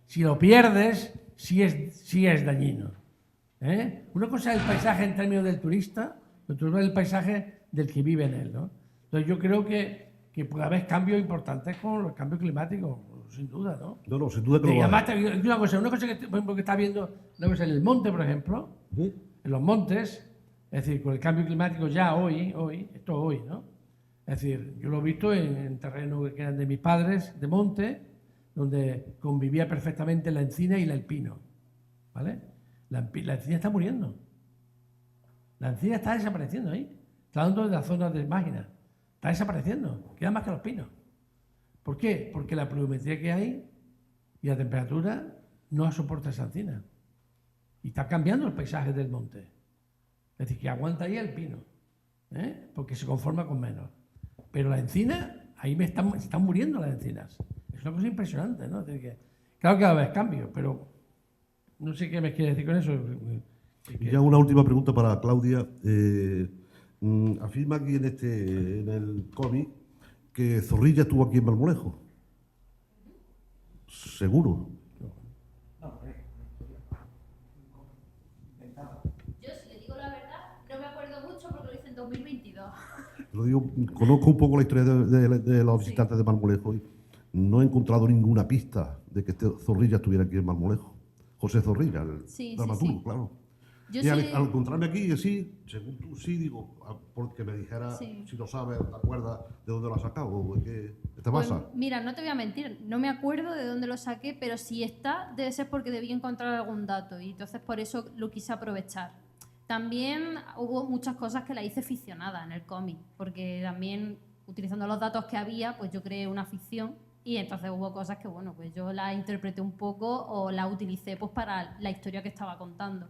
si lo pierdes, sí es dañino. Una cosa es el paisaje en términos del turista el turismo es el paisaje del que vive en él, ¿no? Entonces yo creo que puede haber cambios importantes con los cambios climáticos, sin duda, ¿no? No, no, sin duda que lo Y va a además, haber. una cosa que, por ejemplo, que está viendo una cosa en el monte, por ejemplo, ¿Sí? en los montes, es decir, con el cambio climático ya esto hoy, ¿no? Es decir, yo lo he visto en terrenos que eran de mis padres, de monte, donde convivía perfectamente la encina y el pino, ¿vale? La encina está muriendo. La encina está desapareciendo ahí. Está dando de las zonas de máquinas. Está desapareciendo. Queda más que los pinos. ¿Por qué? Porque la pluviometría que hay y la temperatura no soporta esa encina. Y está cambiando el paisaje del monte. Es decir, que aguanta ahí el pino, ¿eh? Porque se conforma con menos. Pero la encina, ahí se están muriendo las encinas. Es una cosa impresionante, ¿no? Es decir, que, claro que va a haber cambios, pero no sé qué me quiere decir con eso. Y ya una última pregunta para Claudia. Afirma aquí en el cómic que Zorrilla estuvo aquí en Marmolejo. ¿Seguro? Yo, si le digo la verdad, no me acuerdo mucho porque lo hice en 2022. Lo digo, conozco un poco la historia de los visitantes de Marmolejo y no he encontrado ninguna pista de que Zorrilla estuviera aquí en Marmolejo. José Zorrilla, el Sí, dramaturgo, sí. claro. Yo Y al sí- encontrarme aquí, sí, según tú, sí, digo, porque me dijera, Sí. si lo sabes, ¿te acuerdas de dónde lo has sacado? ¿O qué te Pues, pasa? mira, no te voy a mentir, no me acuerdo de dónde lo saqué, pero si está, debe ser porque debí encontrar algún dato y entonces por eso lo quise aprovechar. También hubo muchas cosas que la hice ficcionada en el cómic, porque también utilizando los datos que había, pues yo creé una ficción y entonces hubo cosas que, bueno, pues yo la interpreté un poco o la utilicé pues para la historia que estaba contando.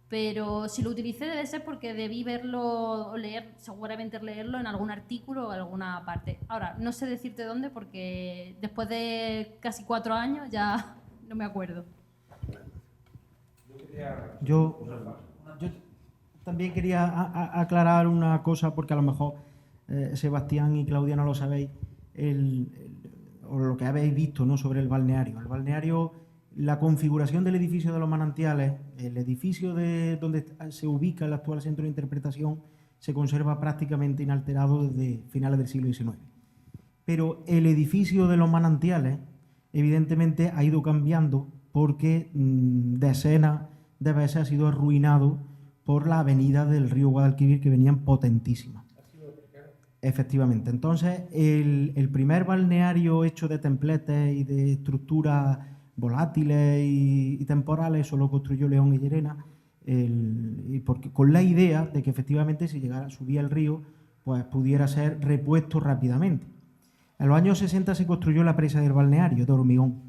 Pero si lo utilicé debe ser porque debí verlo o leer, seguramente leerlo en algún artículo o alguna parte. Ahora, no sé decirte dónde porque después de casi 4 años ya no me acuerdo. Yo también quería aclarar una cosa, porque a lo mejor Sebastián y Claudia no lo sabéis, o lo que habéis visto, ¿no?, sobre el balneario. El balneario, la configuración del edificio de los manantiales, el edificio donde se ubica el actual centro de interpretación, se conserva prácticamente inalterado desde finales del siglo XIX. Pero el edificio de los manantiales, evidentemente, ha ido cambiando porque decenas de veces ha sido arruinado por la avenida del río Guadalquivir, que venían potentísimas. Efectivamente. Entonces, el primer balneario hecho de templetes y de estructuras volátiles y temporales, eso lo construyó León y Llerena, con la idea de que efectivamente si subía el río, pues pudiera ser repuesto rápidamente. En los años 60 se construyó la presa del balneario de hormigón.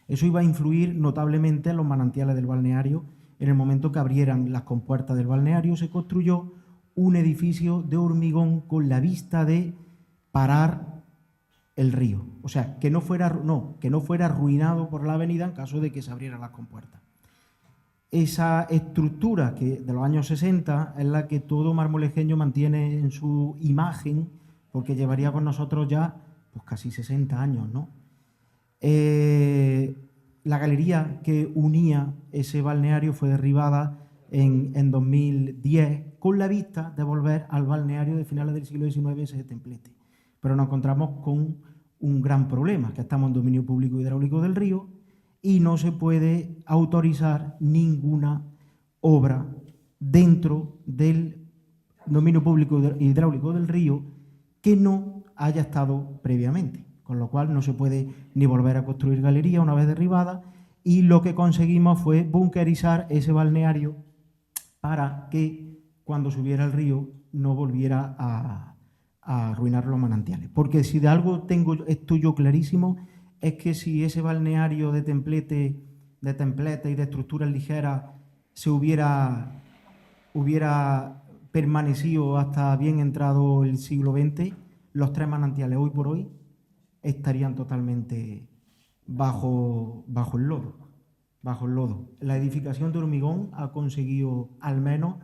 Eso iba a influir notablemente en los manantiales del balneario. En el momento que abrieran las compuertas del balneario, se construyó un edificio de hormigón con la vista de parar el río. O sea, que no fuera arruinado por la avenida en caso de que se abrieran las compuertas. Esa estructura que de los años 60 es la que todo marmolejeño mantiene en su imagen, porque llevaría con nosotros ya pues casi 60 años, ¿no? La galería que unía ese balneario fue derribada en 2010 con la vista de volver al balneario de finales del siglo XIX, ese templete. Pero nos encontramos con un gran problema, que estamos en dominio público hidráulico del río y no se puede autorizar ninguna obra dentro del dominio público hidráulico del río que no haya estado previamente, con lo cual no se puede ni volver a construir galería una vez derribada, y lo que conseguimos fue bunkerizar ese balneario para que cuando subiera el río no volviera a arruinar los manantiales. Porque si de algo estoy yo clarísimo, es que si ese balneario de templete y de estructuras ligeras se hubiera permanecido hasta bien entrado el siglo XX, los 3 manantiales hoy por hoy estarían totalmente bajo el lodo. La edificación de hormigón ha conseguido al menos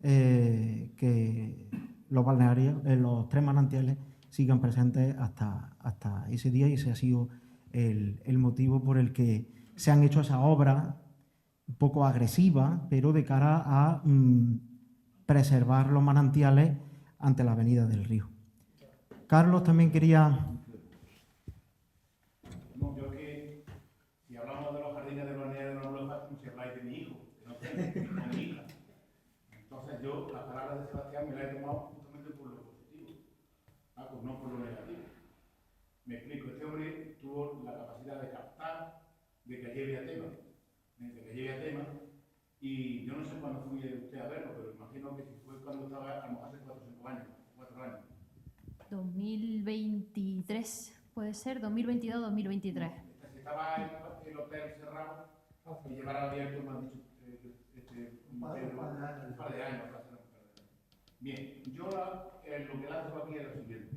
que los balnearios, los 3 manantiales sigan presentes hasta ese día, y ese ha sido el motivo por el que se han hecho esas obras un poco agresivas, pero de cara a preservar los manantiales ante la venida del río. Carlos también quería... No, yo que si hablamos de los jardines de balneario de la Nueva, como si habláis de mi hijo, que no tengo mi hija. Entonces yo las palabras de Sebastián me las he tomado justamente por lo positivo, pues no por lo negativo. Me explico, este hombre tuvo la capacidad de captar de que allí había tema, y yo no sé cuándo fui usted a verlo, pero imagino que si fue cuando estaba, a lo mejor hace 4 o 5 años, 4 años. 2023, puede ser, 2022, 2023. Estaba el hotel cerrado y llevara abierto, me han dicho, un par de años. Bien, yo lo que lanzo aquí es lo siguiente.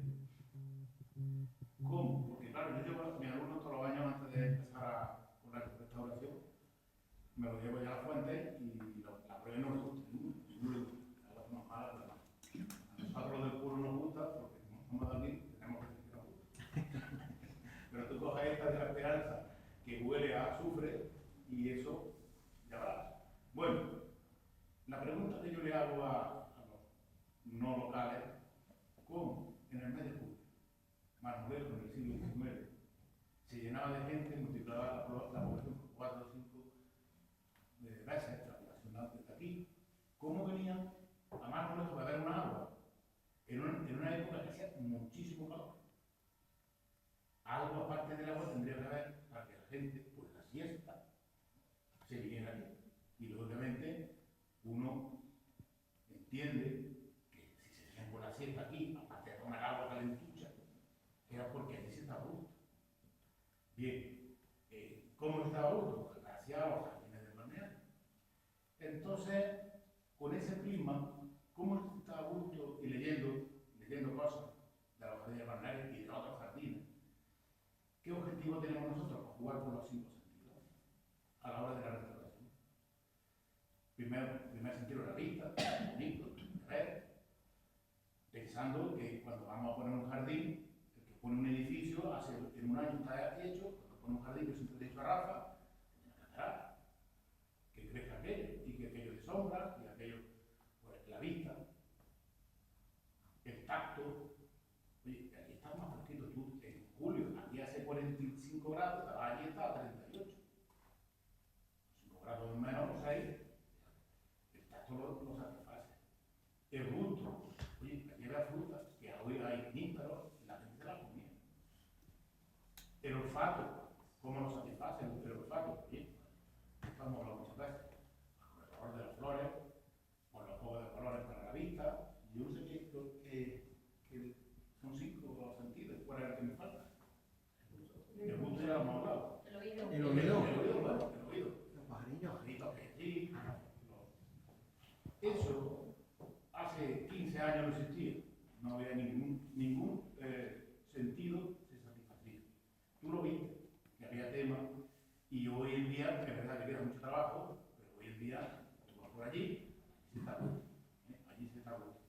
¿Cómo? Porque claro, yo llevo a mis alumnos todos los años antes de empezar con la restauración, me los llevo ya a la fuente y la prueba no les gusta, no les gusta. Ahora somos malas, pero no. A nosotros los del pueblo nos gusta porque como somos de aquí, tenemos que decir que nos gusta. Pero tú coges esta de la esperanza que huele a azufre y eso ya verás. Bueno, la pregunta que yo le hago a los no locales, ¿cómo? En el mes de julio, más lejos, en el siglo XIX, se llenaba de gente, multiplicaba la población por 4 o 5 veces la población desde aquí. ¿Cómo venían a más lejos a beber una agua? En una época que hacía muchísimo calor. Algo aparte del agua tendría que haber para que la gente, pues la siesta, se viniera aquí. Y lógicamente uno entiende que si se viene por la siesta aquí, aparte de tomar agua calentucha, era porque allí se está a gusto. Bien, ¿cómo estaba a gusto? Gracias a los jardines del balneario. Entonces, con ese clima, ¿cómo está a gusto? Y leyendo cosas de los jardines del balneario y de otros jardines. ¿Qué objetivo tenemos nosotros? Jugar con los 5 sentidos a la hora de la restauración. Primer sentido, la vista, bonito, ver, pensando que cuando vamos a poner un jardín, el que pone un edificio, en un año está hecho, cuando pone un jardín, yo siempre he dicho a Rafa, tiene que esperar, que crezca aquello, y que aquello de sombra, y aquello, pues la vista, el tacto. Oye, aquí está más fresquito tú, en julio, aquí hace 45 grados, allí está a 38. 5 grados menos, 6. El tacto lo satisface. El gusto, oye, aquí había fruta, que hoy hay nísperos, la gente se la comía. El olfato, ¿cómo lo satisface el olfato? Oye, estamos hablando muchas veces, alrededor de las flores, por los juegos de colores para la vista. Yo sé que son 5 sentidos, ¿cuál es el que me falta? El gusto ya lo hemos hablado. El oído. El oído. Los pajarillos. Pajaritos que sí. Eso hace 15 años no existía. No había ningún sentido se satisfacía. Tú lo viste, que había tema, y hoy en día, que es verdad que queda mucho trabajo, pero hoy en día, tú vas por allí, se está gusto. Allí se está gusto.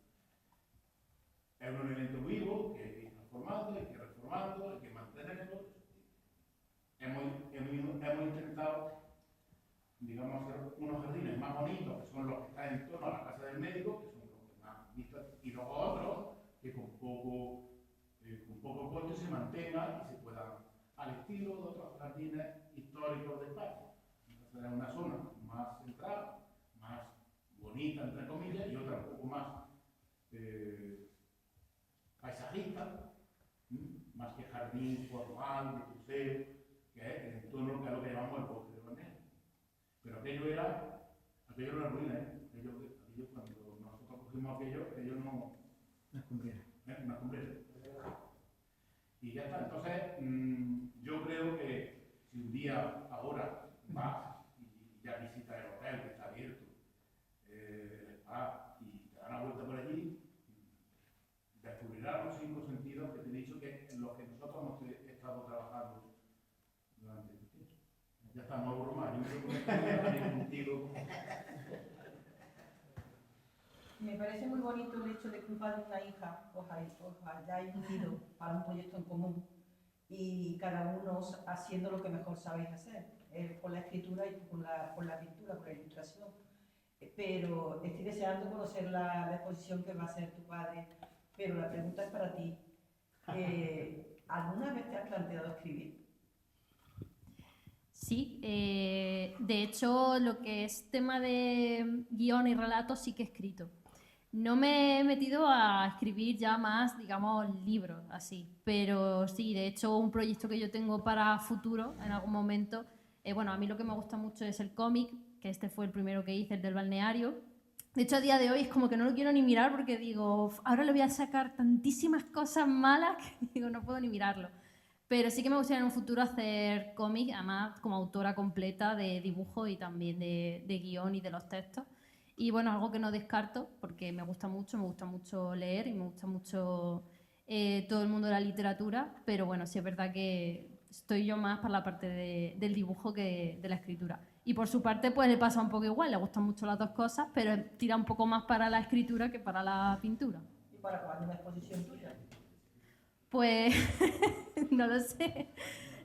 Es un elemento vivo que hay que ir transformando, hay que reformando, hay que mantenerlo. Hemos intentado, digamos, hacer unos jardines más bonitos, que son los que están en torno a la casa del médico, que son los que más vistos, y luego otros que con poco coste se mantengan y se puedan, al estilo de otros jardines históricos de España. Entonces, una zona más central, más bonita, entre comillas, y otra un poco más paisajista, más que jardín formal, de crucero, que es el entorno que es lo que llamamos el bosque de balneario. Pero aquello era una ruina, aquello cuando nosotros cogimos aquello no... Una escombrera. Una escombrera. Y ya está. Entonces, yo creo que si un día ahora vas y ya visitas el hotel que está abierto, el spa, y te das una vuelta por allí, descubrirás los 5 sentidos que te he dicho que en los que nosotros hemos estado trabajando durante este tiempo. Ya está, no aburro más. Yo creo que estoy contigo. Me parece muy bonito el hecho de que un padre y una hija os hayáis unido para un proyecto en común y cada uno haciendo lo que mejor sabéis hacer, por la escritura y por la pintura, por la ilustración. pero estoy deseando conocer la exposición que va a hacer tu padre. Pero la pregunta es para ti. ¿Alguna vez te has planteado escribir? Sí, de hecho lo que es tema de guión y relatos sí que he escrito. No me he metido a escribir ya más, digamos, libros así, pero sí, de hecho un proyecto que yo tengo para futuro, en algún momento, bueno, a mí lo que me gusta mucho es el cómic, que este fue el primero que hice, el del balneario. De hecho, a día de hoy es como que no lo quiero ni mirar porque digo, ahora le voy a sacar tantísimas cosas malas que digo, no puedo ni mirarlo. Pero sí que me gustaría en un futuro hacer cómic, además como autora completa de dibujo y también de guión y de los textos. Y bueno, algo que no descarto porque me gusta mucho leer y me gusta mucho todo el mundo de la literatura, pero bueno, sí es verdad que estoy yo más para la parte del dibujo que de la escritura. Y por su parte, pues le pasa un poco igual, le gustan mucho las dos cosas, pero tira un poco más para la escritura que para la pintura. ¿Y para cuándo una exposición tuya? Pues no lo sé,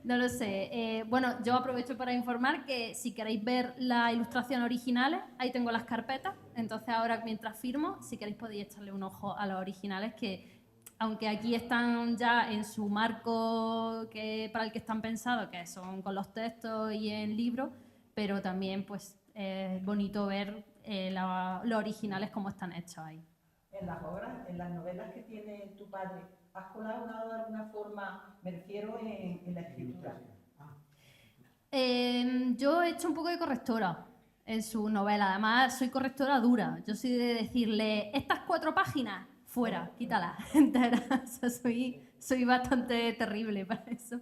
no lo sé. Bueno, yo aprovecho para informar que si queréis ver las ilustraciones originales, ahí tengo las carpetas. Entonces ahora mientras firmo, si queréis podéis echarle un ojo a los originales que, aunque aquí están ya en su marco para el que están pensados, que son con los textos y en libros, pero también pues es bonito ver los originales cómo están hechos ahí. En las obras, en las novelas que tiene tu padre, ¿has colaborado de alguna forma, me refiero en la escritura? Yo he hecho un poco de correctora en su novela. Además, soy correctora dura. Yo soy de decirle, estas 4 páginas, fuera, quítalas enteras. O sea, soy bastante terrible para eso.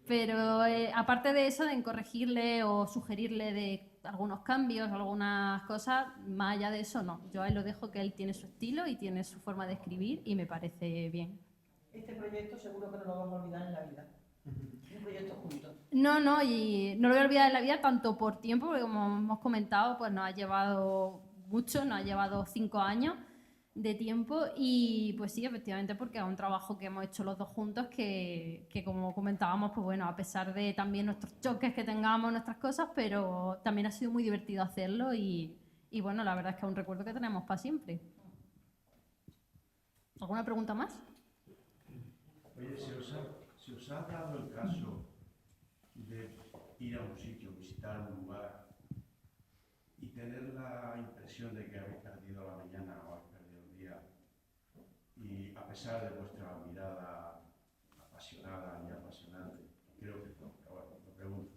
Pero aparte de eso, de corregirle o sugerirle de algunos cambios, algunas cosas, más allá de eso, no. Yo a él lo dejo que él tiene su estilo y tiene su forma de escribir y me parece bien. Este proyecto seguro que no lo vamos a olvidar en la vida. Un proyecto juntos. No, y no lo voy a olvidar en la vida tanto por tiempo, porque como hemos comentado, pues nos ha llevado mucho, nos ha llevado 5 años de tiempo y pues sí, efectivamente, porque es un trabajo que hemos hecho los dos juntos que como comentábamos, pues bueno, a pesar de también nuestros choques que tengamos, nuestras cosas, pero también ha sido muy divertido hacerlo y bueno, la verdad es que es un recuerdo que tenemos para siempre. ¿Alguna pregunta más? Oye, ¿se os ha dado el caso de ir a un sitio, visitar un lugar y tener la impresión de que habéis perdido la mañana o habéis perdido el día y a pesar de vuestra mirada apasionada y apasionante, creo que no, pero bueno, lo pregunto,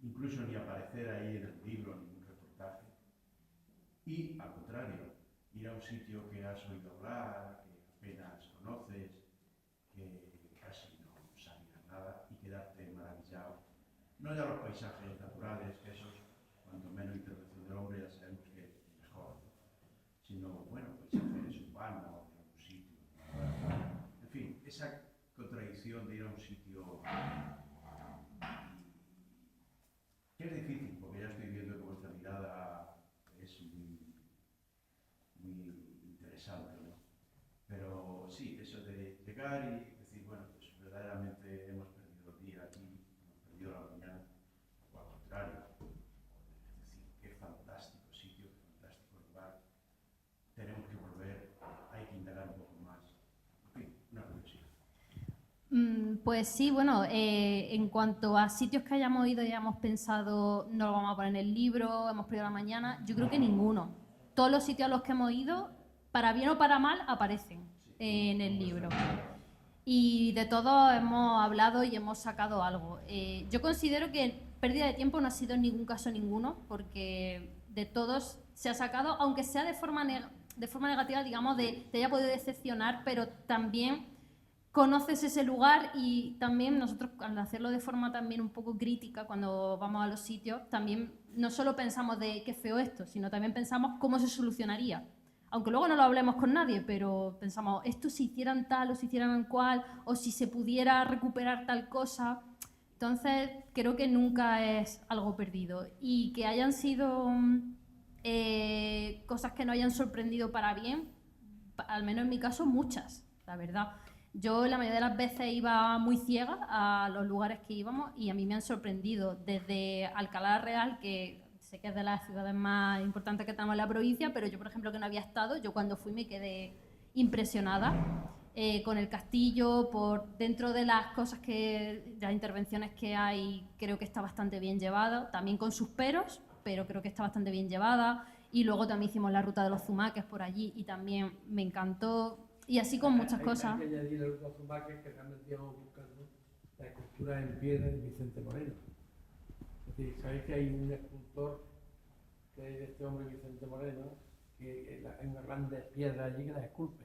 incluso ni aparecer ahí en el libro, ningún reportaje, y al contrario, ir a un sitio que has oído hablar, que apenas conoces, que casi no sabías nada y quedarte maravillado. No ya los paisajes naturales, que esos, cuanto menos intervención del hombre, ya sabemos que es mejor, sino, bueno, paisajes urbanos de algún sitio. En fin, esa contradicción de ir a un sitio que es difícil, porque ya estoy viendo que vuestra mirada es muy interesante, ¿no? Pero sí, eso de llegar y decir, bueno, pues verdaderamente hemos perdido el día aquí, hemos perdido la mañana, o al contrario, es decir, qué fantástico sitio, qué fantástico lugar, tenemos que volver, hay que indagar un poco más. En fin, una curiosidad. Pues sí, bueno, en cuanto a sitios que hayamos ido y hayamos pensado no lo vamos a poner en el libro, hemos perdido la mañana, yo creo que ninguno. Todos los sitios a los que hemos ido, para bien o para mal, aparecen en el libro. Y de todos hemos hablado y hemos sacado algo. Yo considero que pérdida de tiempo no ha sido en ningún caso ninguno, porque de todos se ha sacado, aunque sea de forma negativa, digamos, te haya podido decepcionar, pero también conoces ese lugar y también nosotros al hacerlo de forma también un poco crítica cuando vamos a los sitios, también no solo pensamos de qué feo esto, sino también pensamos cómo se solucionaría. Aunque luego no lo hablemos con nadie, pero pensamos, esto si hicieran tal o si hicieran cual, o si se pudiera recuperar tal cosa. Entonces, creo que nunca es algo perdido. Y que hayan sido cosas que nos hayan sorprendido para bien, al menos en mi caso, muchas, la verdad. Yo la mayoría de las veces iba muy ciega a los lugares que íbamos y a mí me han sorprendido desde Alcalá Real, que sé que es de las ciudades más importantes que tenemos en la provincia, pero yo, por ejemplo, que no había estado, yo cuando fui me quedé impresionada con el castillo, por dentro de las cosas de las intervenciones que hay, creo que está bastante bien llevada, también con sus peros, pero creo que está bastante bien llevada. Y luego también hicimos la ruta de los Zumaques por allí y también me encantó. Y así con muchas cosas. Hay que añadir a los Zumaques que realmente íbamos buscando la escultura en piedra de Vicente Moreno. Es decir, sabéis que hay un escultor, que es este hombre Vicente Moreno, que hay unas grandes piedras allí que las esculpe.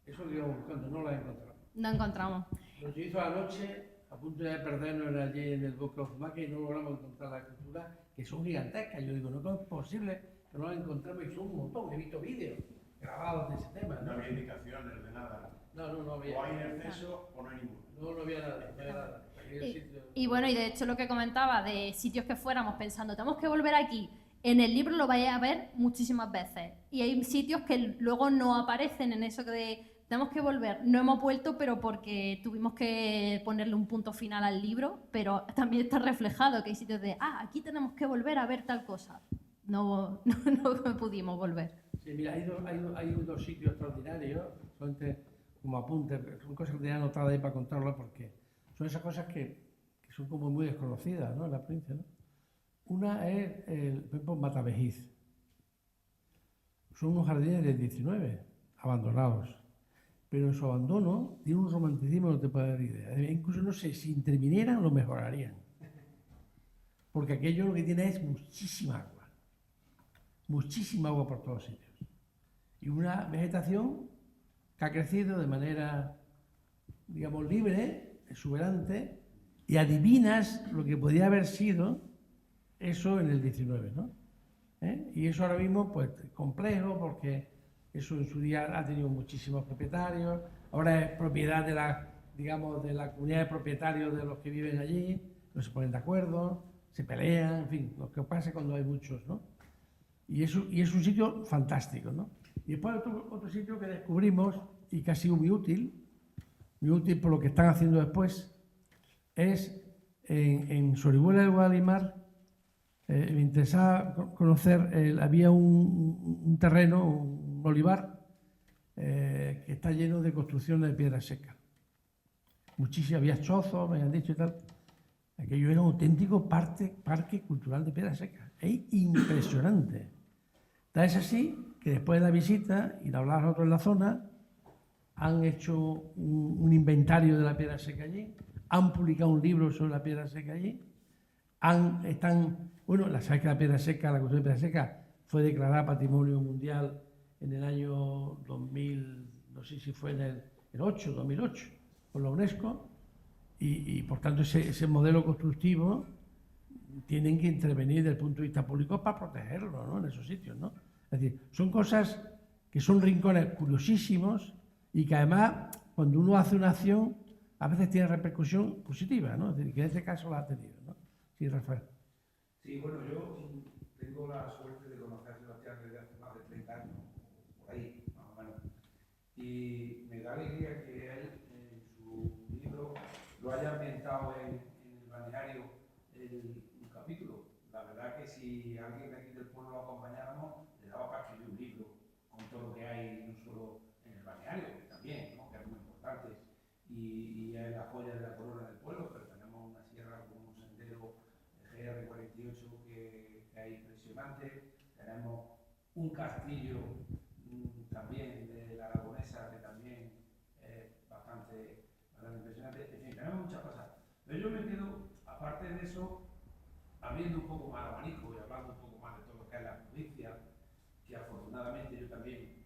Eso lo íbamos buscando, no las encontramos. No encontramos. Nos hizo anoche, a punto de perdernos allí en el bosque de los Zumaques, y no logramos encontrar las esculturas, que son gigantescas. Yo digo, no es posible que no las encontremos, y son un montón. He visto vídeos grabados de ese tema. No había indicaciones de nada. No había. O hay exceso o no hay ninguno. No había nada, no había nada. Y bueno, y de hecho lo que comentaba de sitios que fuéramos pensando, tenemos que volver aquí. En el libro lo vais a ver muchísimas veces. Y hay sitios que luego no aparecen en eso de tenemos que volver. No hemos vuelto, pero porque tuvimos que ponerle un punto final al libro, pero también está reflejado que hay sitios de, aquí tenemos que volver a ver tal cosa. No pudimos volver. Sí, mira, hay dos sitios extraordinarios, solamente como apunte, son cosas que tenía anotadas ahí para contarlas porque son esas cosas que son como muy desconocidas, ¿no?, en la provincia, ¿no? Una es el Pepo Matavejiz. Son unos jardines del 19, abandonados. Pero en su abandono tiene un romanticismo que no te puedes dar idea. Incluso no sé, si intervinieran lo mejorarían. Porque aquello lo que tiene es muchísima agua. Muchísima agua por todos sitios. Y una vegetación que ha crecido de manera, digamos, libre, exuberante, y adivinas lo que podía haber sido eso en el 19, ¿no? Y eso ahora mismo, pues, complejo, porque eso en su día ha tenido muchísimos propietarios, ahora es propiedad de la comunidad de propietarios de los que viven allí, no se ponen de acuerdo, se pelean, en fin, lo que pasa cuando hay muchos, ¿no? Y es un sitio fantástico, ¿no? Y después otro sitio que descubrimos y que ha sido muy útil por lo que están haciendo después, es en Sorihuela del Guadalimar. Me interesaba conocer, había un terreno, un olivar, que está lleno de construcciones de piedra seca. Muchísimas, había chozos, me han dicho y tal. Aquello era un auténtico parque cultural de piedra seca. Es impresionante. Es así que después de la visita y de hablar nosotros en la zona, han hecho un inventario de la piedra seca allí, han publicado un libro sobre la piedra seca allí, sabes que la piedra seca, la construcción de piedra seca, fue declarada Patrimonio Mundial en el año 2000, no sé si fue en el 2008, por la UNESCO, y por tanto ese modelo constructivo tienen que intervenir desde el punto de vista público para protegerlo, ¿no?, en esos sitios, ¿no? Es decir, son cosas que son rincones curiosísimos y que además, cuando uno hace una acción, a veces tiene repercusión positiva, ¿no? Es decir, que en este caso la ha tenido, ¿no? Sí, Rafael. Sí, bueno, yo tengo la suerte de conocer a Sebastián desde hace más de 30 años, por ahí, más o menos. Y me da alegría que él, en su libro, lo haya ambientado en el balneario un capítulo. La verdad que si alguien de aquí del pueblo lo acompañáramos, le daba para escribir un libro con todo lo que hay, no solo en el balneario, que también, ¿no?, que es muy importante, y es la joya de la corona del pueblo, pero tenemos una sierra con un sendero GR48 que es impresionante, tenemos un castillo también de la Aragonesa que también es bastante impresionante, en fin, tenemos muchas cosas. Pero yo me quedo, aparte de eso, abriendo un poco más el abanico y hablando un poco más de todo lo que es la provincia, que afortunadamente yo también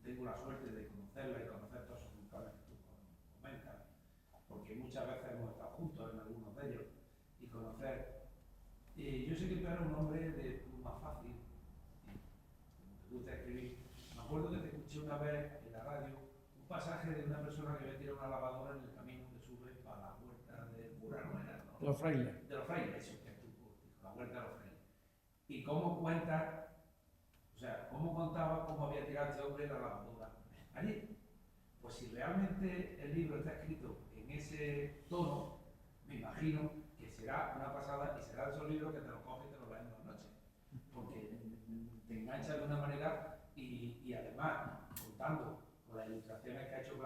tengo la suerte de conocerla y conocer todos esos rincones que tú comentas, porque muchas veces hemos estado juntos en algunos de ellos, y conocer. Yo sé que tú eres un hombre de pluma fácil, y te gusta escribir. Me acuerdo que te escuché una vez en la radio un pasaje de una persona que había tirado una lavadora en el camino que sube para la huerta de Burano, ¿no? De los frailes. De los frailes, eso, que tú, la huerta de los frailes. Y cómo cuenta, o sea, cómo contaba cómo había tirado este hombre la lavadora allí. Pues si realmente el libro está escrito en ese tono, me imagino que será una pasada y será de esos libros que te lo coges y te lo lees en la noche.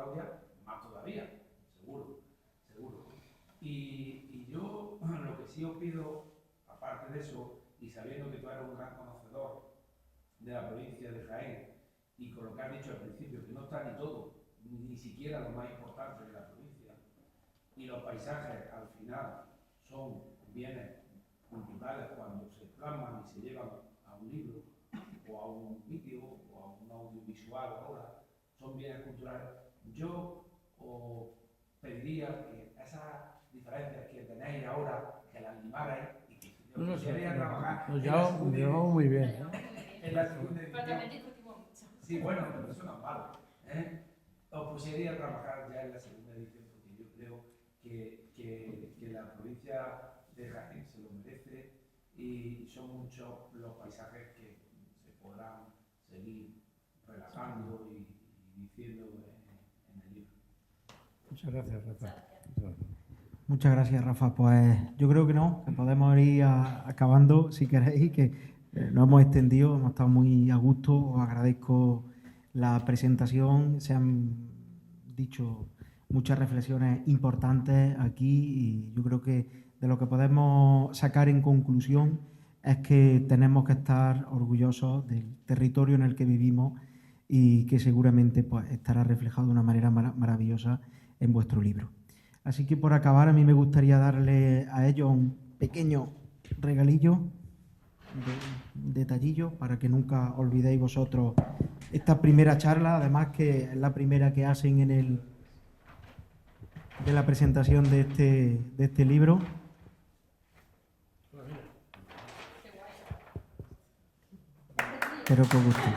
Claudia, más todavía, seguro, seguro. Y yo lo que sí os pido, aparte de eso, y sabiendo que tú eres un gran conocedor de la provincia de Jaén, y con lo que has dicho al principio, que no está ni todo, ni siquiera lo más importante de la provincia, y los paisajes al final son bienes culturales cuando se plasman y se llevan a un libro, o a un vídeo, o a un audiovisual ahora, son bienes culturales. Yo os pediría que esas diferencias que tenéis ahora, que las limarais y que No, pusierais a trabajar nos en la segunda llevamos muy bien. en la segunda Pero edición. también discutimos mucho. Sí, bueno, pero eso no es malo. Os pusierais a trabajar ya en la segunda edición, porque yo creo que la provincia de Jaén se lo merece y son muchos los paisajes que se podrán seguir relatando y diciendo en el libro. Muchas gracias, Rafa. Muchas gracias, Rafa. Pues yo creo que no, que podemos ir acabando, si queréis, que nos hemos extendido, hemos estado muy a gusto. Os agradezco la presentación, se han dicho muchas reflexiones importantes aquí y yo creo que de lo que podemos sacar en conclusión es que tenemos que estar orgullosos del territorio en el que vivimos y que seguramente pues, estará reflejado de una manera maravillosa en vuestro libro. Así que por acabar, a mí me gustaría darle a ellos un pequeño regalillo, detallillo, para que nunca olvidéis vosotros esta primera charla, además que es la primera que hacen de la presentación de este libro. Espero que os guste.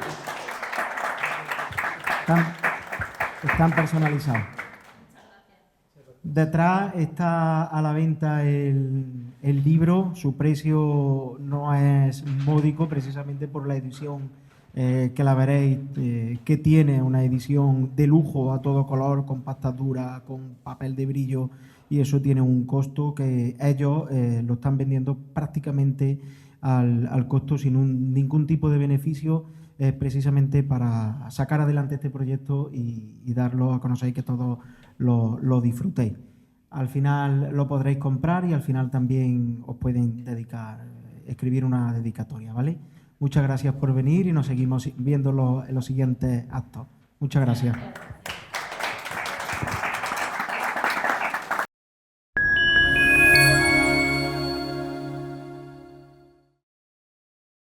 Están personalizados. Detrás está a la venta el libro. Su precio no es módico, precisamente por la edición que la veréis, que tiene una edición de lujo a todo color, con pasta dura, con papel de brillo, y eso tiene un costo que ellos lo están vendiendo prácticamente al costo sin ningún tipo de beneficio, precisamente para sacar adelante este proyecto y darlo a conocer y que todos lo disfrutéis. Al final lo podréis comprar y al final también os pueden escribir una dedicatoria, ¿vale? Muchas gracias por venir y nos seguimos viendo en los siguientes actos. Muchas gracias.